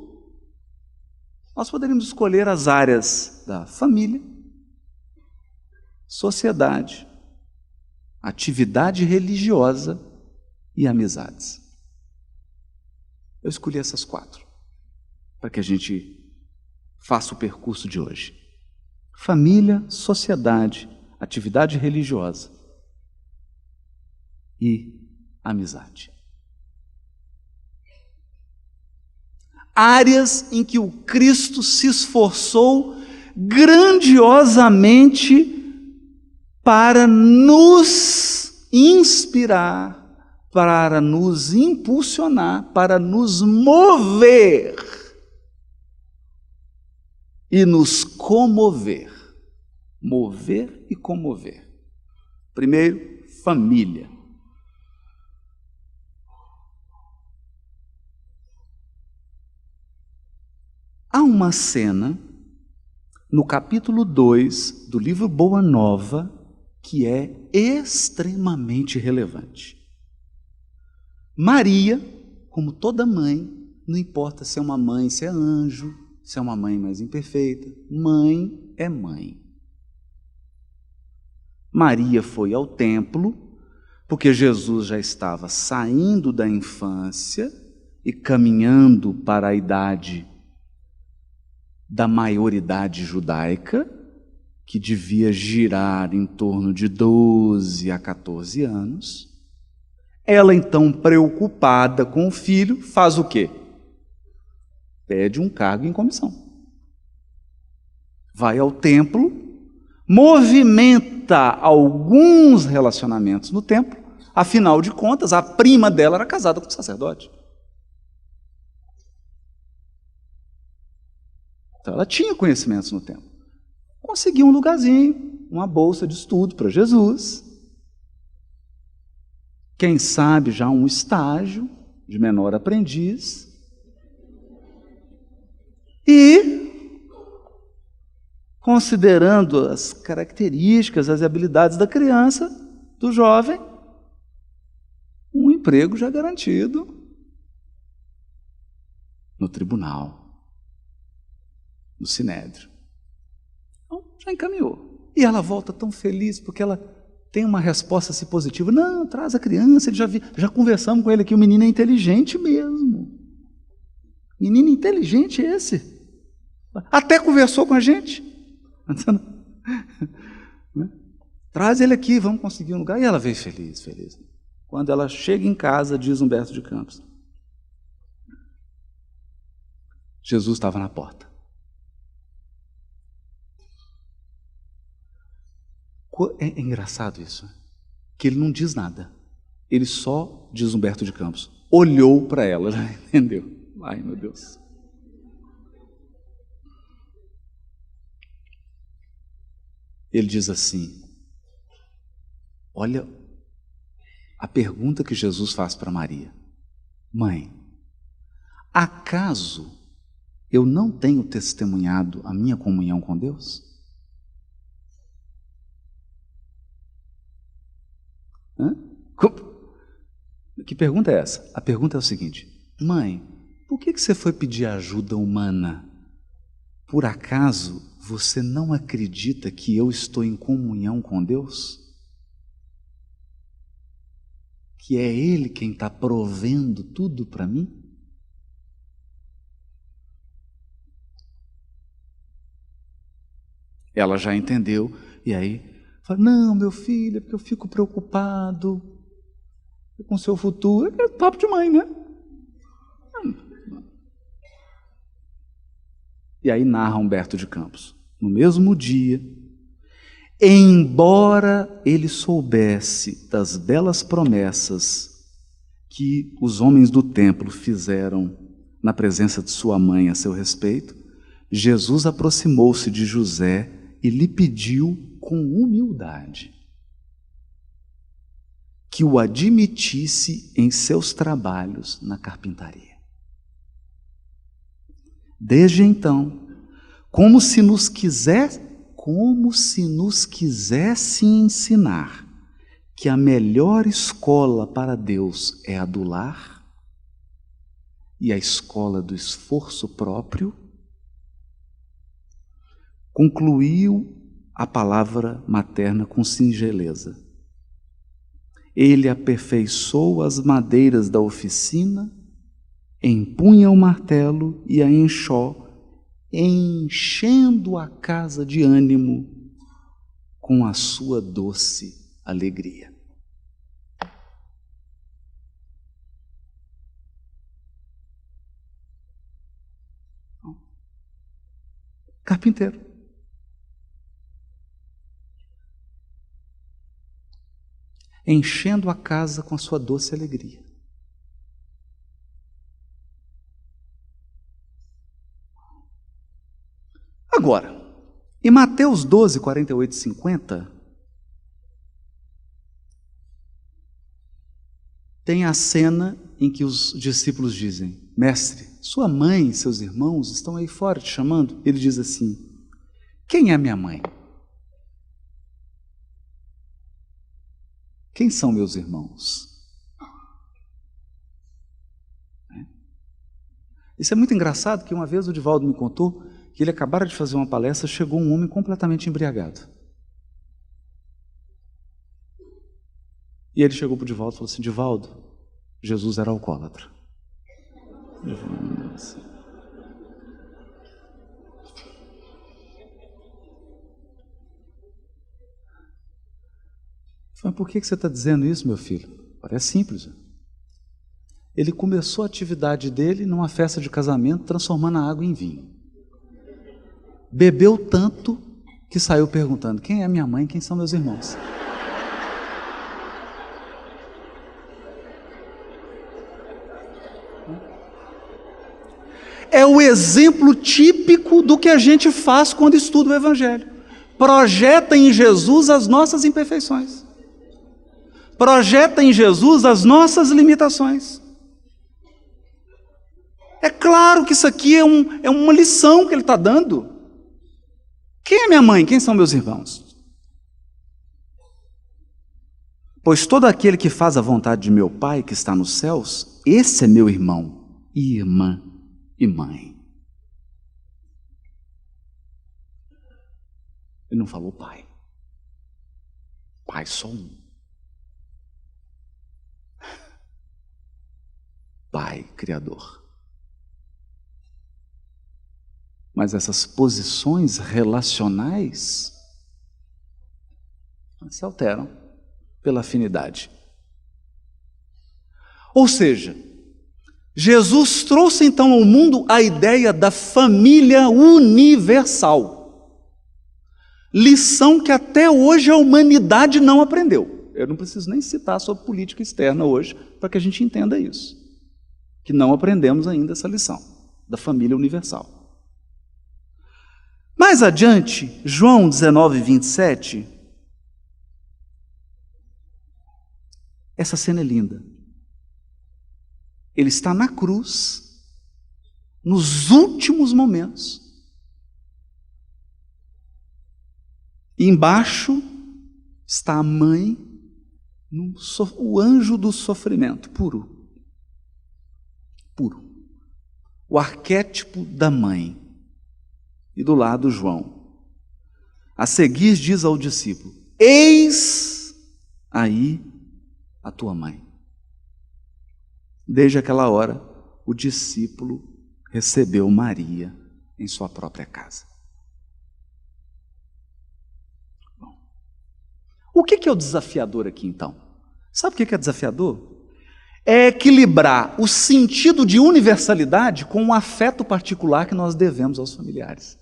[SPEAKER 1] nós poderíamos escolher as áreas da família, sociedade, atividade religiosa e amizades. Eu escolhi essas 4 para que a gente faça o percurso de hoje. Família, sociedade, atividade religiosa e amizade. Áreas em que o Cristo se esforçou grandiosamente para nos inspirar, para nos impulsionar, para nos mover e nos comover. Mover e comover. Primeiro, família. Há uma cena no capítulo 2 do livro Boa Nova que é extremamente relevante. Maria, como toda mãe, não importa se é uma mãe, se é anjo, se é uma mãe mais imperfeita, mãe é mãe. Maria foi ao templo, porque Jesus já estava saindo da infância e caminhando para a idade da maioridade judaica, que devia girar em torno de 12 a 14 anos. Ela, então, preocupada com o filho, faz o quê? Pede um cargo em comissão. Vai ao templo, movimenta alguns relacionamentos no templo, afinal de contas, a prima dela era casada com o sacerdote. Então, ela tinha conhecimentos no templo. Conseguiu um lugarzinho, uma bolsa de estudo para Jesus. Quem sabe já um estágio de menor aprendiz. E, considerando as características, as habilidades da criança, do jovem, um emprego já garantido no tribunal, no sinédrio. Então, já encaminhou. E ela volta tão feliz, porque ela tem uma resposta assim positiva. Não, traz a criança, ele já conversamos com ele aqui, o menino é inteligente mesmo. Menino inteligente esse. Até conversou com a gente. Traz ele aqui, vamos conseguir um lugar. E ela veio feliz, feliz. Quando ela chega em casa, diz Humberto de Campos, Jesus estava na porta. É engraçado isso, que ele não diz nada. Ele só, diz Humberto de Campos, olhou para ela, entendeu? Ai, meu Deus. Ele diz assim, olha a pergunta que Jesus faz para Maria. Mãe, Acaso eu não tenho testemunhado a minha comunhão com Deus? Hã? Que pergunta é essa? A pergunta é o seguinte: mãe, por que você foi pedir ajuda humana? Por acaso você não acredita que eu estou em comunhão com Deus? Que é Ele quem está provendo tudo para mim? Ela já entendeu, e aí fala: não, meu filho, é porque eu fico preocupado com o seu futuro. É papo de mãe, né? E aí narra Humberto de Campos: no mesmo dia, embora ele soubesse das belas promessas que os homens do templo fizeram na presença de sua mãe a seu respeito, Jesus aproximou-se de José e lhe pediu com humildade que o admitisse em seus trabalhos na carpintaria. Desde então, como se nos quisesse ensinar que a melhor escola para Deus é a do lar e a escola do esforço próprio, concluiu a palavra materna com singeleza. Ele aperfeiçoou as madeiras da oficina, empunha o martelo e a enxó, enchendo a casa de ânimo com a sua doce alegria. Carpinteiro. Enchendo a casa com a sua doce alegria. Agora, em Mateus 12, 48 e 50, tem a cena em que os discípulos dizem: mestre, sua mãe e seus irmãos estão aí fora te chamando. Ele diz assim: quem é minha mãe? Quem são meus irmãos? Isso é muito engraçado, que uma vez o Divaldo me contou que ele acabara de fazer uma palestra, chegou um homem completamente embriagado. E ele chegou para o Divaldo e falou assim: Divaldo, Jesus era alcoólatra. Mas por que você está dizendo isso, meu filho? Parece simples. Ele começou a atividade dele numa festa de casamento, transformando a água em vinho. Bebeu tanto que saiu perguntando: quem é minha mãe, quem são meus irmãos? É o exemplo típico do que a gente faz quando estuda o Evangelho. Projeta em Jesus as nossas imperfeições. Projeta em Jesus as nossas limitações. É claro que isso aqui é uma lição que ele está dando. Quem é minha mãe? Quem são meus irmãos? Pois todo aquele que faz a vontade de meu Pai que está nos céus, esse é meu irmão e irmã e mãe. Ele não falou pai. Pai só um. Pai, Criador. Mas essas posições relacionais se alteram pela afinidade. Ou seja, Jesus trouxe então ao mundo a ideia da família universal. Lição que até hoje a humanidade não aprendeu. Eu não preciso nem citar sobre política externa hoje para que a gente entenda isso. Que não aprendemos ainda essa lição da família universal. Mais adiante, João 19, 27, essa cena é linda. Ele está na cruz nos últimos momentos. E embaixo está a mãe, o anjo do sofrimento, puro. Puro. O arquétipo da mãe. E do lado João. A seguir diz ao discípulo: eis aí a tua mãe. Desde aquela hora, o discípulo recebeu Maria em sua própria casa. Bom, o que é o desafiador aqui, então? Sabe o que é desafiador? É equilibrar o sentido de universalidade com o afeto particular que nós devemos aos familiares.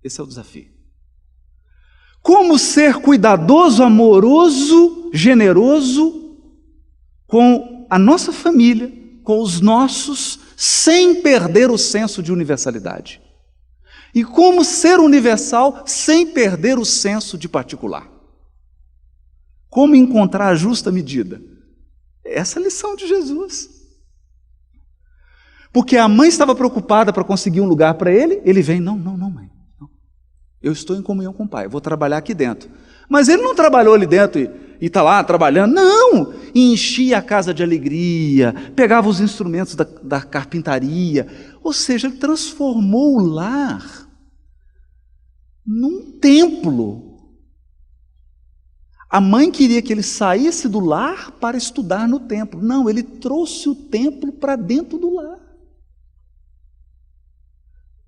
[SPEAKER 1] Esse é o desafio. Como ser cuidadoso, amoroso, generoso com a nossa família, com os nossos, sem perder o senso de universalidade. E como ser universal sem perder o senso de particular. Como encontrar a justa medida? Essa é a lição de Jesus. Porque a mãe estava preocupada para conseguir um lugar para ele, ele vem, não, mãe. Não. Eu estou em comunhão com o Pai, eu vou trabalhar aqui dentro. Mas ele não trabalhou ali dentro e está lá trabalhando, não! Enchia a casa de alegria, pegava os instrumentos da carpintaria, ou seja, ele transformou o lar num templo. A mãe queria que ele saísse do lar para estudar no templo. Não, ele trouxe o templo para dentro do lar.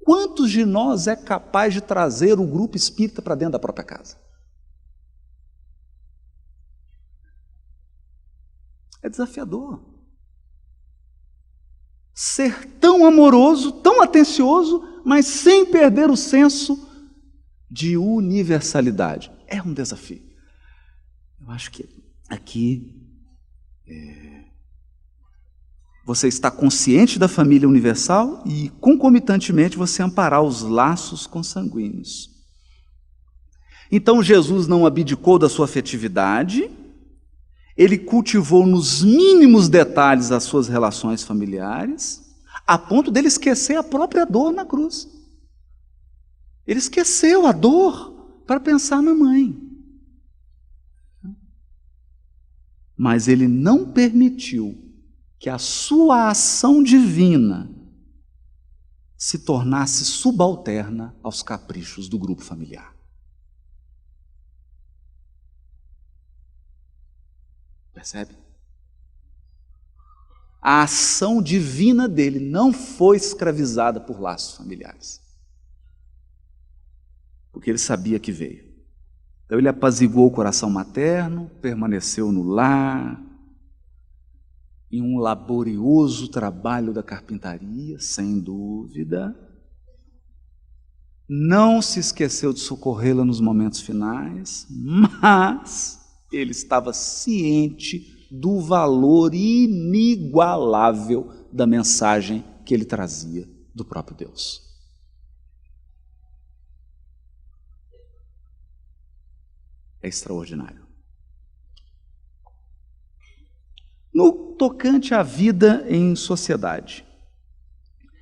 [SPEAKER 1] Quantos de nós é capaz de trazer o grupo espírita para dentro da própria casa? É desafiador. Ser tão amoroso, tão atencioso, mas sem perder o senso de universalidade. É um desafio. Eu acho que aqui você está consciente da família universal e, concomitantemente, você amparar os laços consanguíneos. Então, Jesus não abdicou da sua afetividade, ele cultivou nos mínimos detalhes as suas relações familiares, a ponto dele esquecer a própria dor na cruz. Ele esqueceu a dor para pensar na mãe. Mas ele não permitiu que a sua ação divina se tornasse subalterna aos caprichos do grupo familiar. Percebe? A ação divina dele não foi escravizada por laços familiares. Porque ele sabia que veio. Então ele apaziguou o coração materno, permaneceu no lar, em um laborioso trabalho da carpintaria, sem dúvida. Não se esqueceu de socorrê-la nos momentos finais, mas ele estava ciente do valor inigualável da mensagem que ele trazia do próprio Deus. É extraordinário. No tocante à vida em sociedade,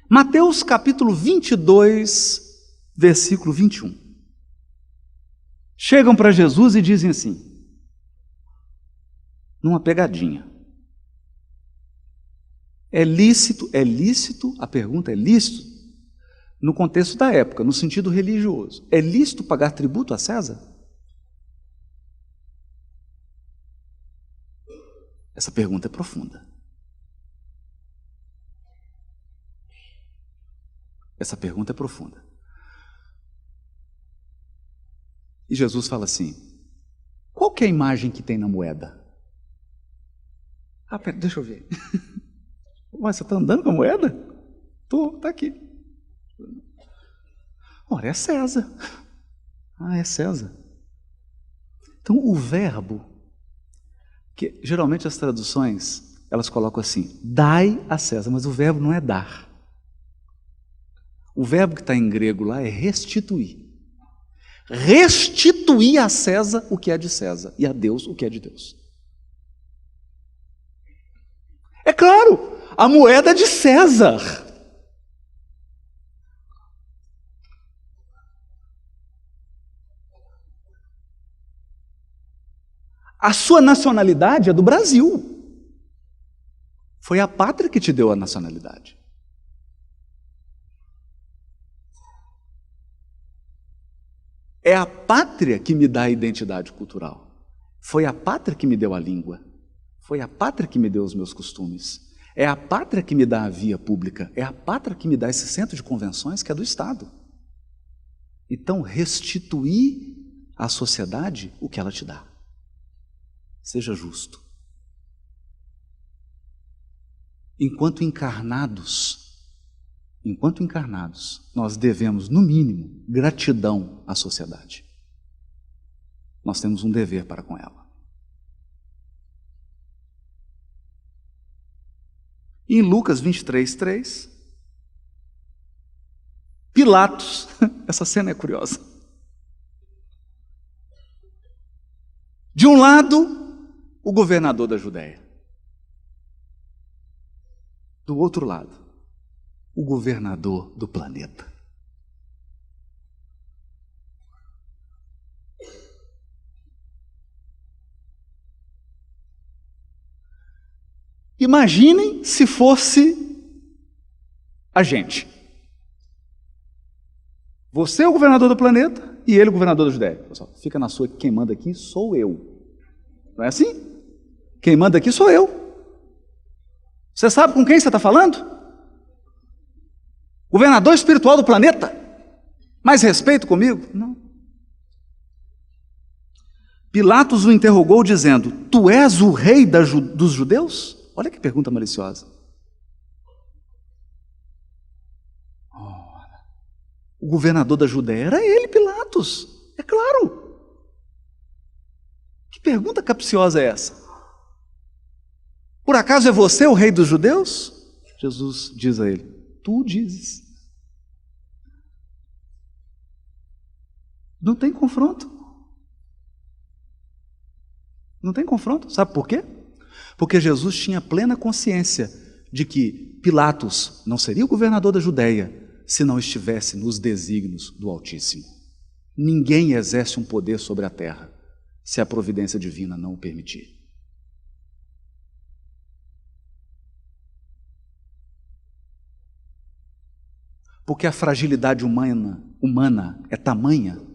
[SPEAKER 1] Mateus capítulo 22, versículo 21. Chegam para Jesus e dizem assim, numa pegadinha: é lícito, a pergunta é lícito no contexto da época, no sentido religioso, é lícito pagar tributo a César? Essa pergunta é profunda. Essa pergunta é profunda. E Jesus fala assim, qual que é a imagem que tem na moeda? Ah, pera, deixa eu ver. Mas você está andando com a moeda? Estou, está aqui. Ora, é César. Ah, é César. Então, o verbo, que geralmente as traduções, elas colocam assim, dai a César, mas o verbo não é dar. O verbo que está em grego lá é restituir. Restituir a César o que é de César e a Deus o que é de Deus. É claro, a moeda de César. A sua nacionalidade é do Brasil. Foi a pátria que te deu a nacionalidade. É a pátria que me dá a identidade cultural. Foi a pátria que me deu a língua. Foi a pátria que me deu os meus costumes. É a pátria que me dá a via pública. É a pátria que me dá esse centro de convenções que é do Estado. Então, restituir à sociedade o que ela te dá. Seja justo. Enquanto encarnados, nós devemos, no mínimo, gratidão à sociedade. Nós temos um dever para com ela. Em Lucas 23:3, Pilatos, essa cena é curiosa. De um lado, o governador da Judéia. Do outro lado, o governador do planeta. Imaginem se fosse a gente. Você é o governador do planeta e ele o governador da Judéia. Pessoal, fica na sua, quem manda aqui sou eu. Não é assim? Quem manda aqui sou eu. Você sabe com quem você está falando? Governador espiritual do planeta? Mais respeito comigo? Não. Pilatos o interrogou dizendo: tu és o rei dos judeus? Olha que pergunta maliciosa. O governador da Judéia era ele, Pilatos. É claro. Que pergunta capciosa é essa? Por acaso é você o rei dos judeus? Jesus diz a ele: tu dizes. Não tem confronto. Não tem confronto. Sabe por quê? Porque Jesus tinha plena consciência de que Pilatos não seria o governador da Judéia se não estivesse nos desígnios do Altíssimo. Ninguém exerce um poder sobre a terra se a providência divina não o permitir. Porque a fragilidade humana é tamanha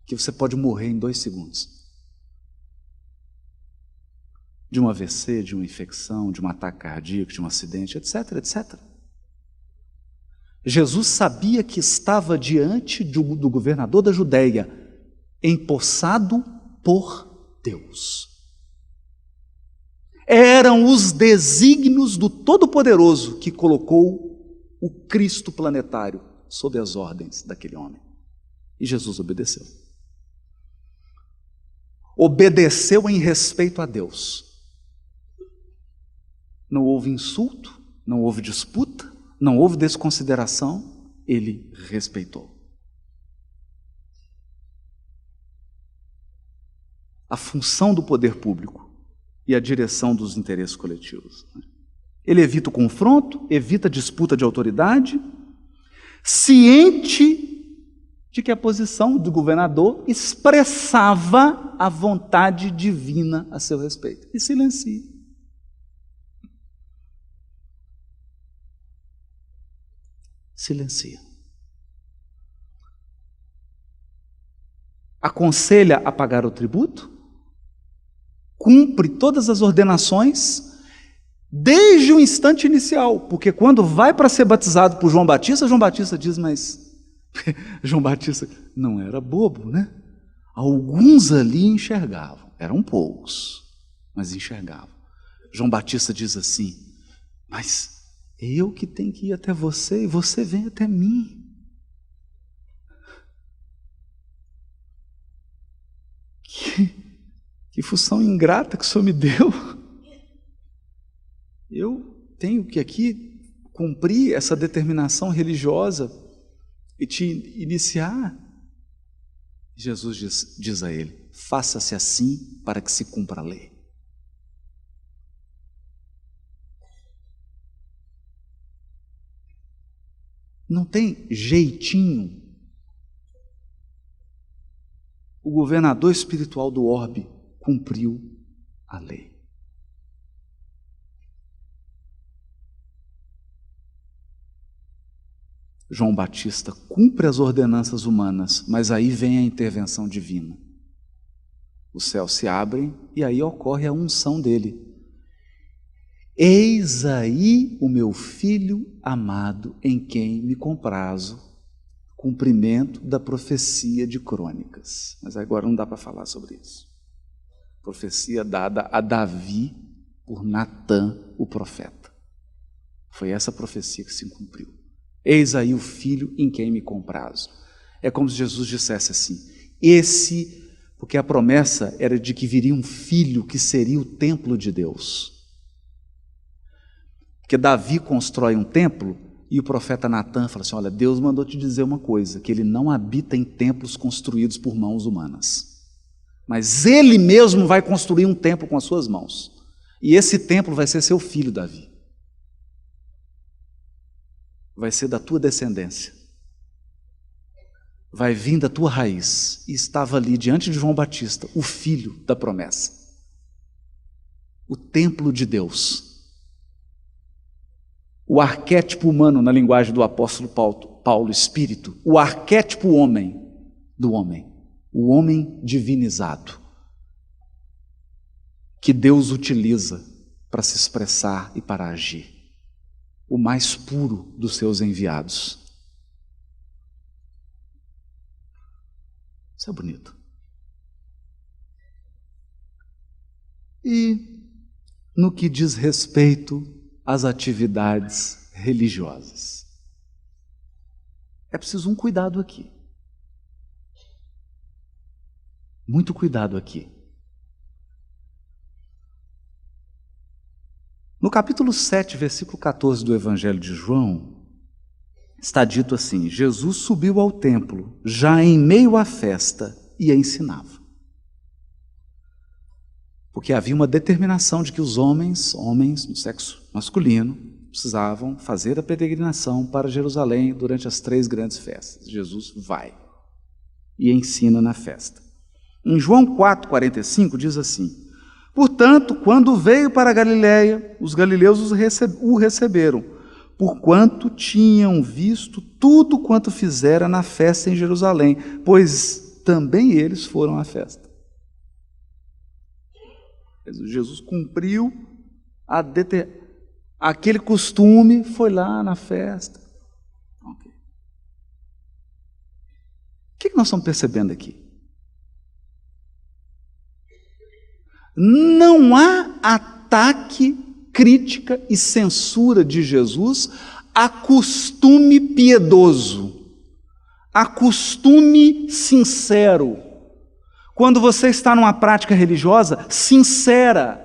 [SPEAKER 1] que você pode morrer em 2 segundos. De um AVC, de uma infecção, de um ataque cardíaco, de um acidente, etc, etc. Jesus sabia que estava diante do governador da Judéia, empossado por Deus. Eram os desígnios do Todo-Poderoso que colocou o Cristo planetário sob as ordens daquele homem. E Jesus obedeceu. Obedeceu em respeito a Deus. Não houve insulto, não houve disputa, não houve desconsideração, ele respeitou. A função do poder público e a direção dos interesses coletivos. Ele evita o confronto, evita a disputa de autoridade, ciente de que a posição do governador expressava a vontade divina a seu respeito. E silencia. Silencia. Aconselha a pagar o tributo, cumpre todas as ordenações desde o instante inicial, porque quando vai para ser batizado por João Batista diz, mas João Batista não era bobo, né? Alguns ali enxergavam, eram poucos, mas enxergavam. João Batista diz assim: mas eu que tenho que ir até você e você vem até mim. Que função ingrata que o Senhor me deu. Eu tenho que aqui cumprir essa determinação religiosa e te iniciar. Jesus diz a ele: faça-se assim para que se cumpra a lei. Não tem jeitinho. O governador espiritual do orbe cumpriu a lei. João Batista cumpre as ordenanças humanas, mas aí vem a intervenção divina. Os céus se abrem e aí ocorre a unção dele. Eis aí o meu filho amado, em quem me comprazo, cumprimento da profecia de Crônicas. Mas agora não dá para falar sobre isso. Profecia dada a Davi por Natã, o profeta. Foi essa profecia que se cumpriu. Eis aí o filho em quem me comprazo. É como se Jesus dissesse assim, porque a promessa era de que viria um filho que seria o templo de Deus. Porque Davi constrói um templo e o profeta Natã fala assim, olha, Deus mandou te dizer uma coisa, que ele não habita em templos construídos por mãos humanas. Mas ele mesmo vai construir um templo com as suas mãos. E esse templo vai ser seu filho, Davi. Vai ser da tua descendência. Vai vir da tua raiz. E estava ali diante de João Batista, o filho da promessa. O templo de Deus. O arquétipo humano, na linguagem do apóstolo Paulo, espírito. O arquétipo homem do homem. O homem divinizado. Que Deus utiliza para se expressar e para agir. O mais puro dos seus enviados. Isso é bonito. E no que diz respeito às atividades religiosas, é preciso um cuidado aqui. Muito cuidado aqui. No capítulo 7, versículo 14 do Evangelho de João, está dito assim, Jesus subiu ao templo, já em meio à festa, e ensinava. Porque havia uma determinação de que os homens no sexo masculino, precisavam fazer a peregrinação para Jerusalém durante as 3 grandes festas. Jesus vai e ensina na festa. Em João 4,45 diz assim, portanto, quando veio para a Galiléia, os galileus o receberam, porquanto tinham visto tudo quanto fizera na festa em Jerusalém, pois também eles foram à festa. Jesus cumpriu aquele costume, foi lá na festa. Okay. O que nós estamos percebendo aqui? Não há ataque, crítica e censura de Jesus a costume piedoso, a costume sincero. Quando você está numa prática religiosa, sincera,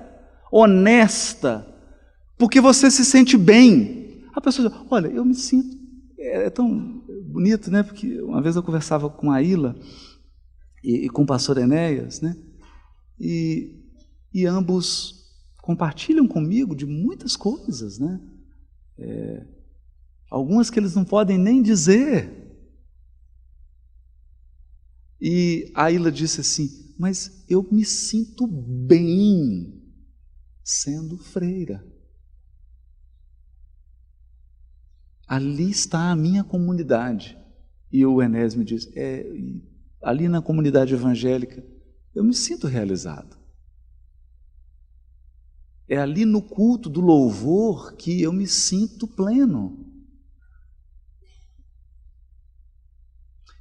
[SPEAKER 1] honesta, porque você se sente bem. A pessoa diz, olha, eu me sinto, é tão bonito, né? Porque uma vez eu conversava com a Ilha e com o pastor Enéas, né? E ambos compartilham comigo de muitas coisas, né? Algumas que eles não podem nem dizer. E a Ilha disse assim, mas eu me sinto bem sendo freira. Ali está a minha comunidade. E o Enéas me diz, ali na comunidade evangélica, eu me sinto realizado. É ali no culto do louvor que eu me sinto pleno.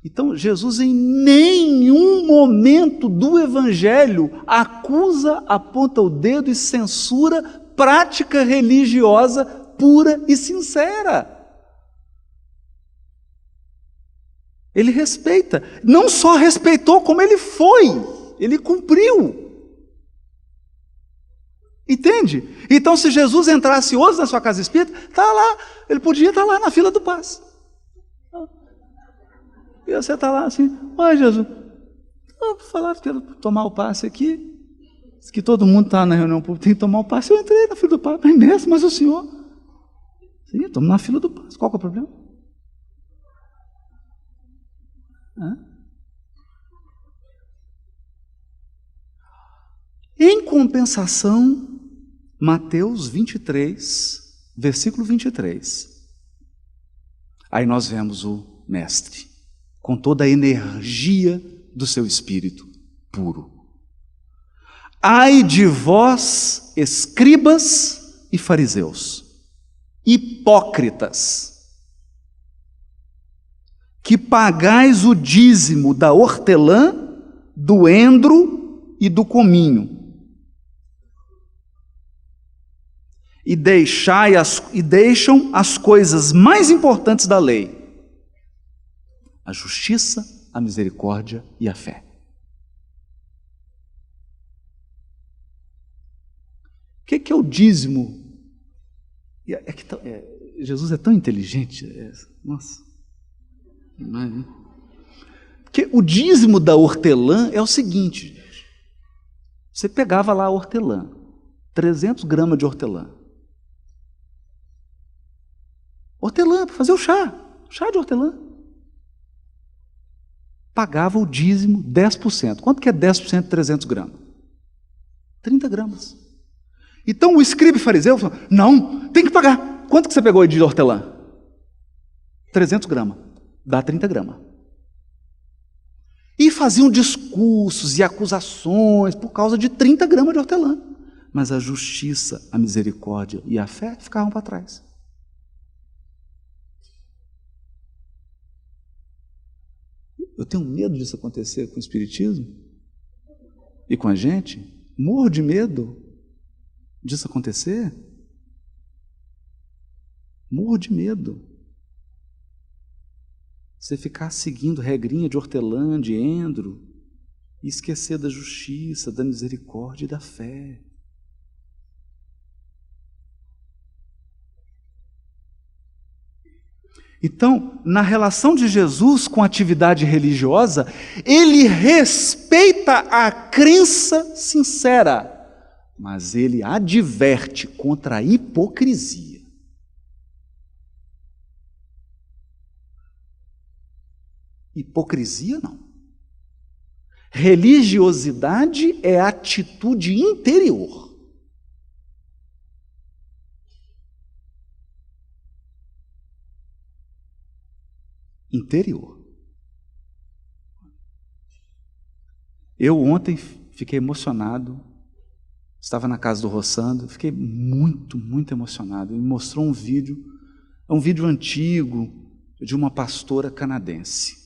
[SPEAKER 1] Então, Jesus em nenhum momento do Evangelho acusa, aponta o dedo e censura prática religiosa pura e sincera. Ele respeita, não só respeitou, como ele ele cumpriu. Entende? Então, se Jesus entrasse hoje na sua casa espírita, está lá, ele podia estar lá na fila do passe. E você está lá assim, oi Jesus, falaram que eu tomar o passe aqui, diz que todo mundo está na reunião pública, tem que tomar o passe, eu entrei na fila do passe, mas o senhor? Sim, estamos na fila do passe, qual que é o problema? Em compensação, Mateus 23, versículo 23. Aí nós vemos o mestre, com toda a energia do seu espírito puro. Ai de vós, escribas e fariseus, hipócritas, que pagais o dízimo da hortelã, do endro e do cominho, e deixam as coisas mais importantes da lei: a justiça, a misericórdia e a fé. O que é o dízimo? Jesus é tão inteligente. Nossa. Porque o dízimo da hortelã é o seguinte, gente. Você pegava lá a hortelã, 300 gramas de hortelã. Hortelã, para fazer o chá de hortelã. Pagava o dízimo 10%. Quanto que é 10% de 300 gramas? 30 gramas. Então o escriba e fariseu falou: não, tem que pagar. Quanto que você pegou de hortelã? 300 gramas. Dá 30 gramas. E faziam discursos e acusações por causa de 30 gramas de hortelã. Mas a justiça, a misericórdia e a fé ficavam para trás. Eu tenho medo disso acontecer com o Espiritismo e com a gente. Morro de medo disso acontecer. Morro de medo. Você ficar seguindo regrinha de hortelã, de endro, e esquecer da justiça, da misericórdia e da fé. Então, na relação de Jesus com a atividade religiosa, ele respeita a crença sincera, mas ele adverte contra a hipocrisia. Hipocrisia não. Religiosidade é atitude interior. Interior. Eu ontem fiquei emocionado, estava na casa do Rossandro, fiquei muito emocionado. Ele me mostrou um vídeo, é um vídeo antigo de uma pastora canadense.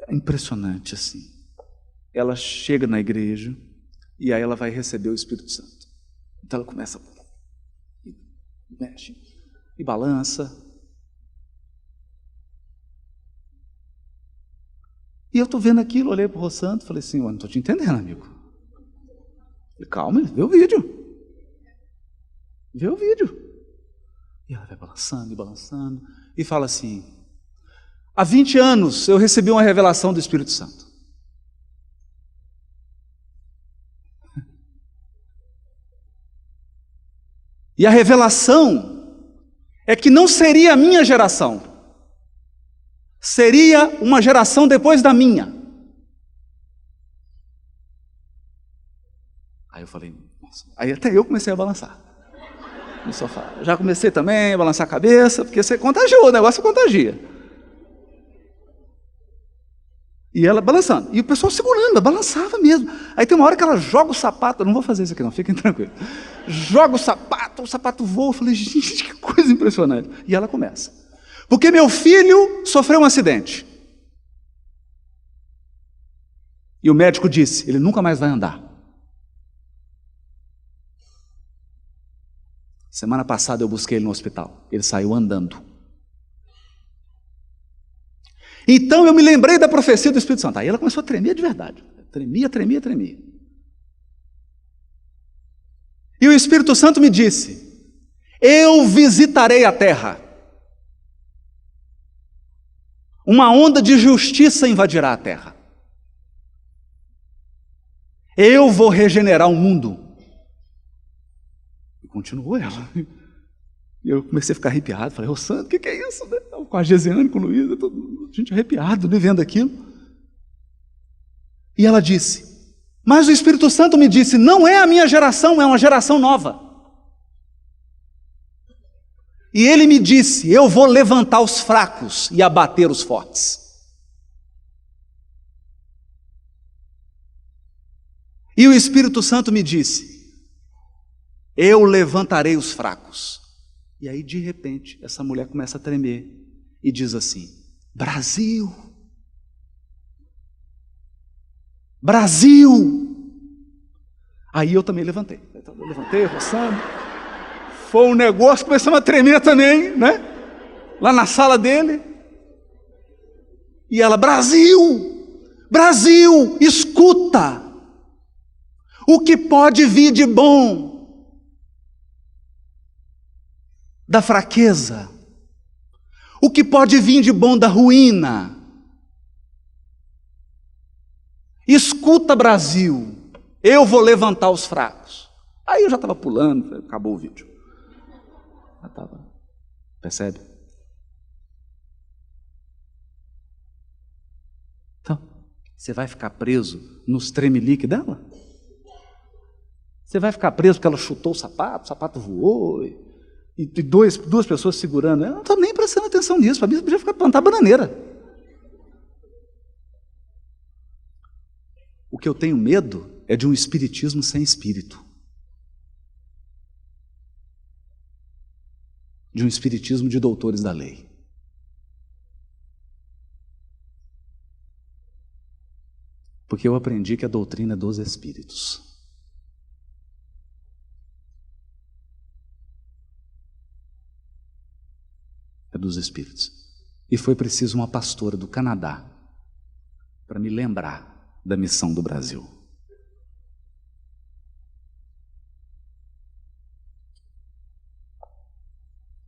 [SPEAKER 1] É impressionante assim. Ela chega na igreja e aí ela vai receber o Espírito Santo. Então ela começa e mexe e balança. E eu estou vendo aquilo, olhei para o Rossandro e falei assim: não estou te entendendo, amigo. Falei: calma, vê o vídeo. Vê o vídeo. E ela vai balançando e balançando e fala assim: há 20 anos eu recebi uma revelação do Espírito Santo. E a revelação é que não seria a minha geração. Seria uma geração depois da minha. Aí eu falei: nossa. Aí até eu comecei a balançar no sofá. Já comecei também a balançar a cabeça, porque você contagiou, o negócio contagia. E ela balançando. E o pessoal segurando, balançava mesmo. Aí tem uma hora que ela joga o sapato. Eu não vou fazer isso aqui não, fiquem tranquilos. Joga o sapato voa. Eu falei: gente, que coisa impressionante. E ela começa: porque meu filho sofreu um acidente. E o médico disse: ele nunca mais vai andar. Semana passada eu busquei ele no hospital. Ele saiu andando. Então eu me lembrei da profecia do Espírito Santo. Aí ela começou a tremer de verdade. Tremia. E o Espírito Santo me disse: eu visitarei a terra. Uma onda de justiça invadirá a terra. Eu vou regenerar o mundo. E continuou ela. E eu comecei a ficar arrepiado. Falei: Rossandro, o que é isso? Com a Gesiane, com o Luiz, todo mundo. gente arrepiado, né, vendo aquilo. E ela disse: mas o Espírito Santo me disse, não é a minha geração, é uma geração nova. E ele me disse, eu vou levantar os fracos e abater os fortes. E o Espírito Santo me disse, eu levantarei os fracos. E aí, de repente, essa mulher começa a tremer e diz assim: Brasil! Brasil! Aí eu também levantei. Eu levantei, roçando. Foi um negócio, começamos a tremer também, né? Lá na sala dele. E ela: Brasil! Brasil, escuta! O que pode vir de bom da fraqueza? O que pode vir de bom da ruína? Escuta, Brasil, eu vou levantar os fracos. Aí eu já estava pulando, acabou o vídeo. Já estava, percebe? Então, você vai ficar preso nos tremelique dela? Você vai ficar preso porque ela chutou o sapato voou, e duas pessoas segurando. Eu não estou nem prestando atenção nisso, para mim você podia ficar plantar bananeira. O que eu tenho medo é de um espiritismo sem espírito. De um espiritismo de doutores da lei. Porque eu aprendi que a doutrina é dos espíritos. É dos espíritos. E foi preciso uma pastora do Canadá para me lembrar da missão do Brasil.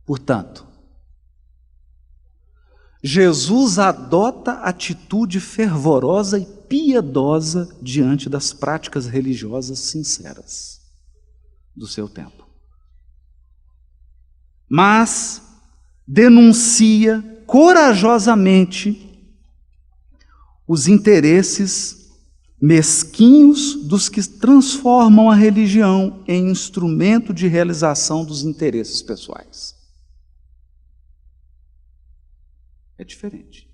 [SPEAKER 1] Portanto, Jesus adota atitude fervorosa e piedosa diante das práticas religiosas sinceras do seu tempo. Mas denuncia corajosamente os interesses mesquinhos dos que transformam a religião em instrumento de realização dos interesses pessoais. É diferente.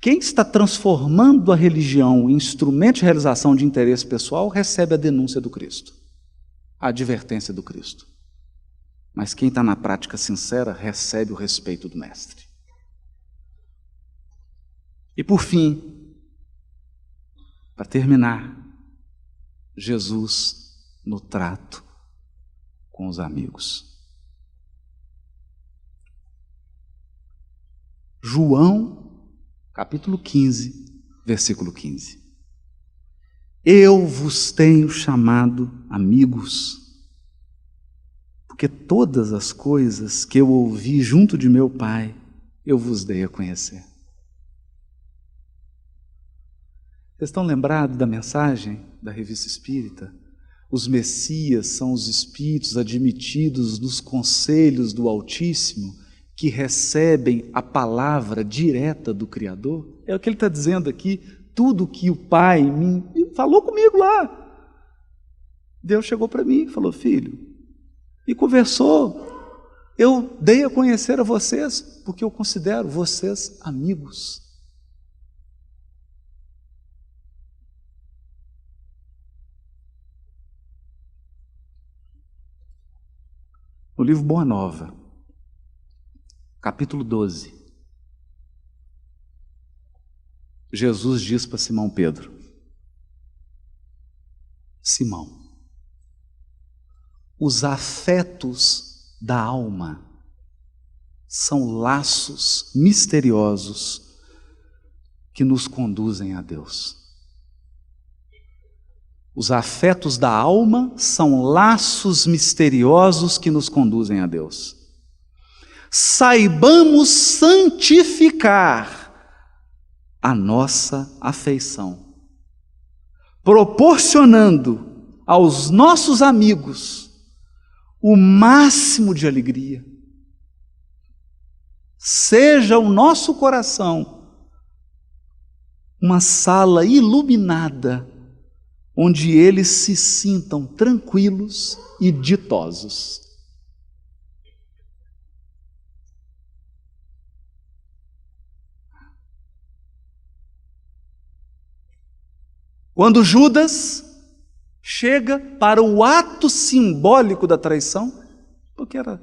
[SPEAKER 1] Quem está transformando a religião em instrumento de realização de interesse pessoal recebe a denúncia do Cristo, a advertência do Cristo. Mas quem está na prática sincera recebe o respeito do Mestre. E por fim, para terminar, Jesus no trato com os amigos. João, capítulo 15, versículo 15. Eu vos tenho chamado amigos, porque todas as coisas que eu ouvi junto de meu Pai, eu vos dei a conhecer. Vocês estão lembrados da mensagem da Revista Espírita? Os Messias são os espíritos admitidos nos conselhos do Altíssimo, que recebem a palavra direta do Criador. É o que ele está dizendo aqui. Tudo que o Pai me falou comigo lá. Deus chegou para mim e falou: filho, e conversou. Eu dei a conhecer a vocês, porque eu considero vocês amigos. No livro Boa Nova, capítulo 12, Jesus diz para Simão Pedro: Simão, os afetos da alma são laços misteriosos que nos conduzem a Deus. Os afetos da alma são laços misteriosos que nos conduzem a Deus. Saibamos santificar a nossa afeição, proporcionando aos nossos amigos o máximo de alegria. Seja o nosso coração uma sala iluminada, onde eles se sintam tranquilos e ditosos. Quando Judas chega para o ato simbólico da traição, porque era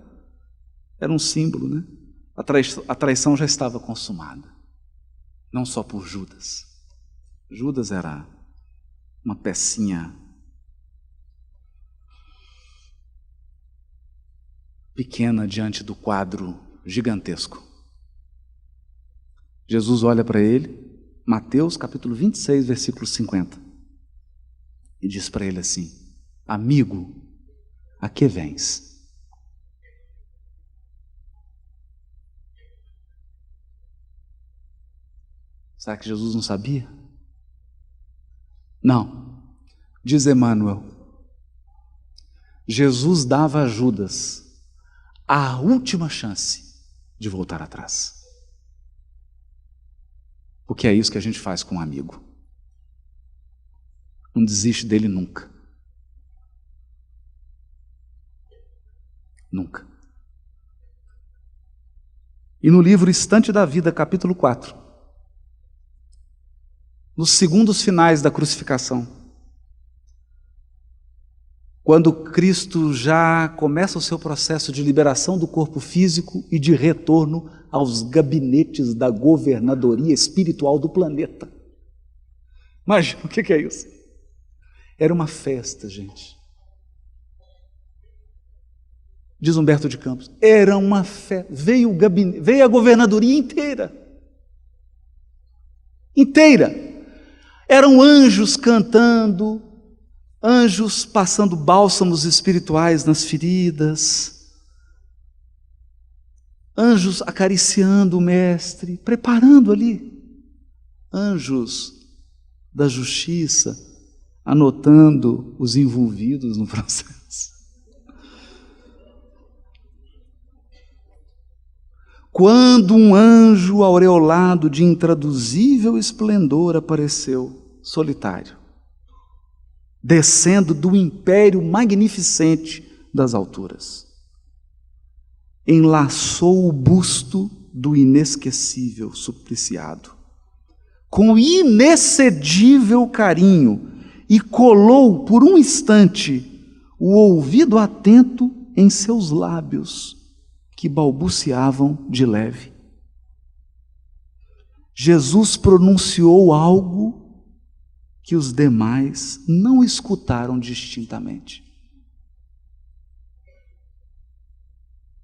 [SPEAKER 1] um símbolo, né? A traição já estava consumada, não só por Judas. Judas era uma pecinha pequena diante do quadro gigantesco. Jesus olha para ele, Mateus capítulo 26, versículo 50, e diz para ele assim: amigo, a que vens? Será que Jesus não sabia? Não. Diz Emmanuel, Jesus dava a Judas a última chance de voltar atrás. Porque é isso que a gente faz com um amigo. Não desiste dele nunca. Nunca. E no livro Estante da Vida, capítulo 4, nos segundos finais da crucificação, quando Cristo já começa o seu processo de liberação do corpo físico e de retorno aos gabinetes da governadoria espiritual do planeta. Imagina, o que é isso? Era uma festa, gente. Diz Humberto de Campos, era uma festa. Veio a governadoria inteira. Inteira. Eram anjos cantando, anjos passando bálsamos espirituais nas feridas, anjos acariciando o mestre, preparando ali, anjos da justiça, anotando os envolvidos no processo. Quando um anjo aureolado de intraduzível esplendor apareceu, solitário, descendo do império magnificente das alturas, enlaçou o busto do inesquecível supliciado, com inexcedível carinho, e colou por um instante o ouvido atento em seus lábios, que balbuciavam de leve. Jesus pronunciou algo que os demais não escutaram distintamente.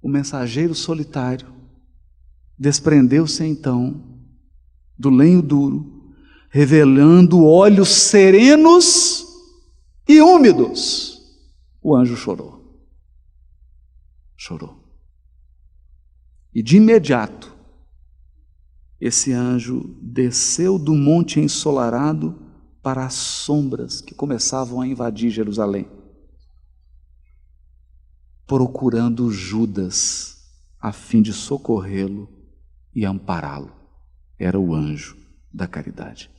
[SPEAKER 1] O mensageiro solitário desprendeu-se então do lenho duro, revelando olhos serenos e úmidos. O anjo chorou. Chorou. E de imediato, esse anjo desceu do monte ensolarado para as sombras que começavam a invadir Jerusalém, procurando Judas a fim de socorrê-lo e ampará-lo. Era o anjo da caridade.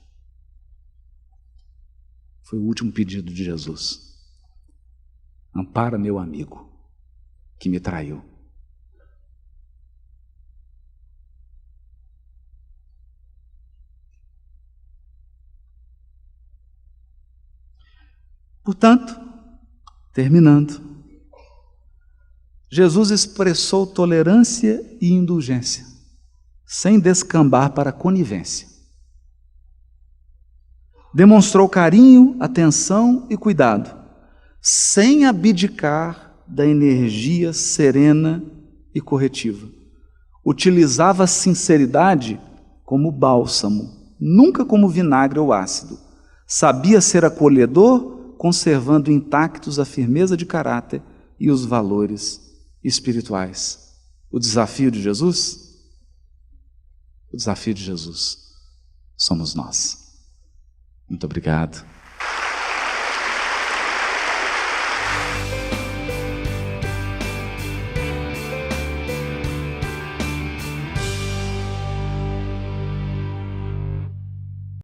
[SPEAKER 1] Foi o último pedido de Jesus. Ampara meu amigo que me traiu. Portanto, terminando, Jesus expressou tolerância e indulgência, sem descambar para a conivência. Demonstrou carinho, atenção e cuidado, sem abdicar da energia serena e corretiva. Utilizava a sinceridade como bálsamo, nunca como vinagre ou ácido. Sabia ser acolhedor, conservando intactos a firmeza de caráter e os valores espirituais. O desafio de Jesus? O desafio de Jesus somos nós. Muito obrigado.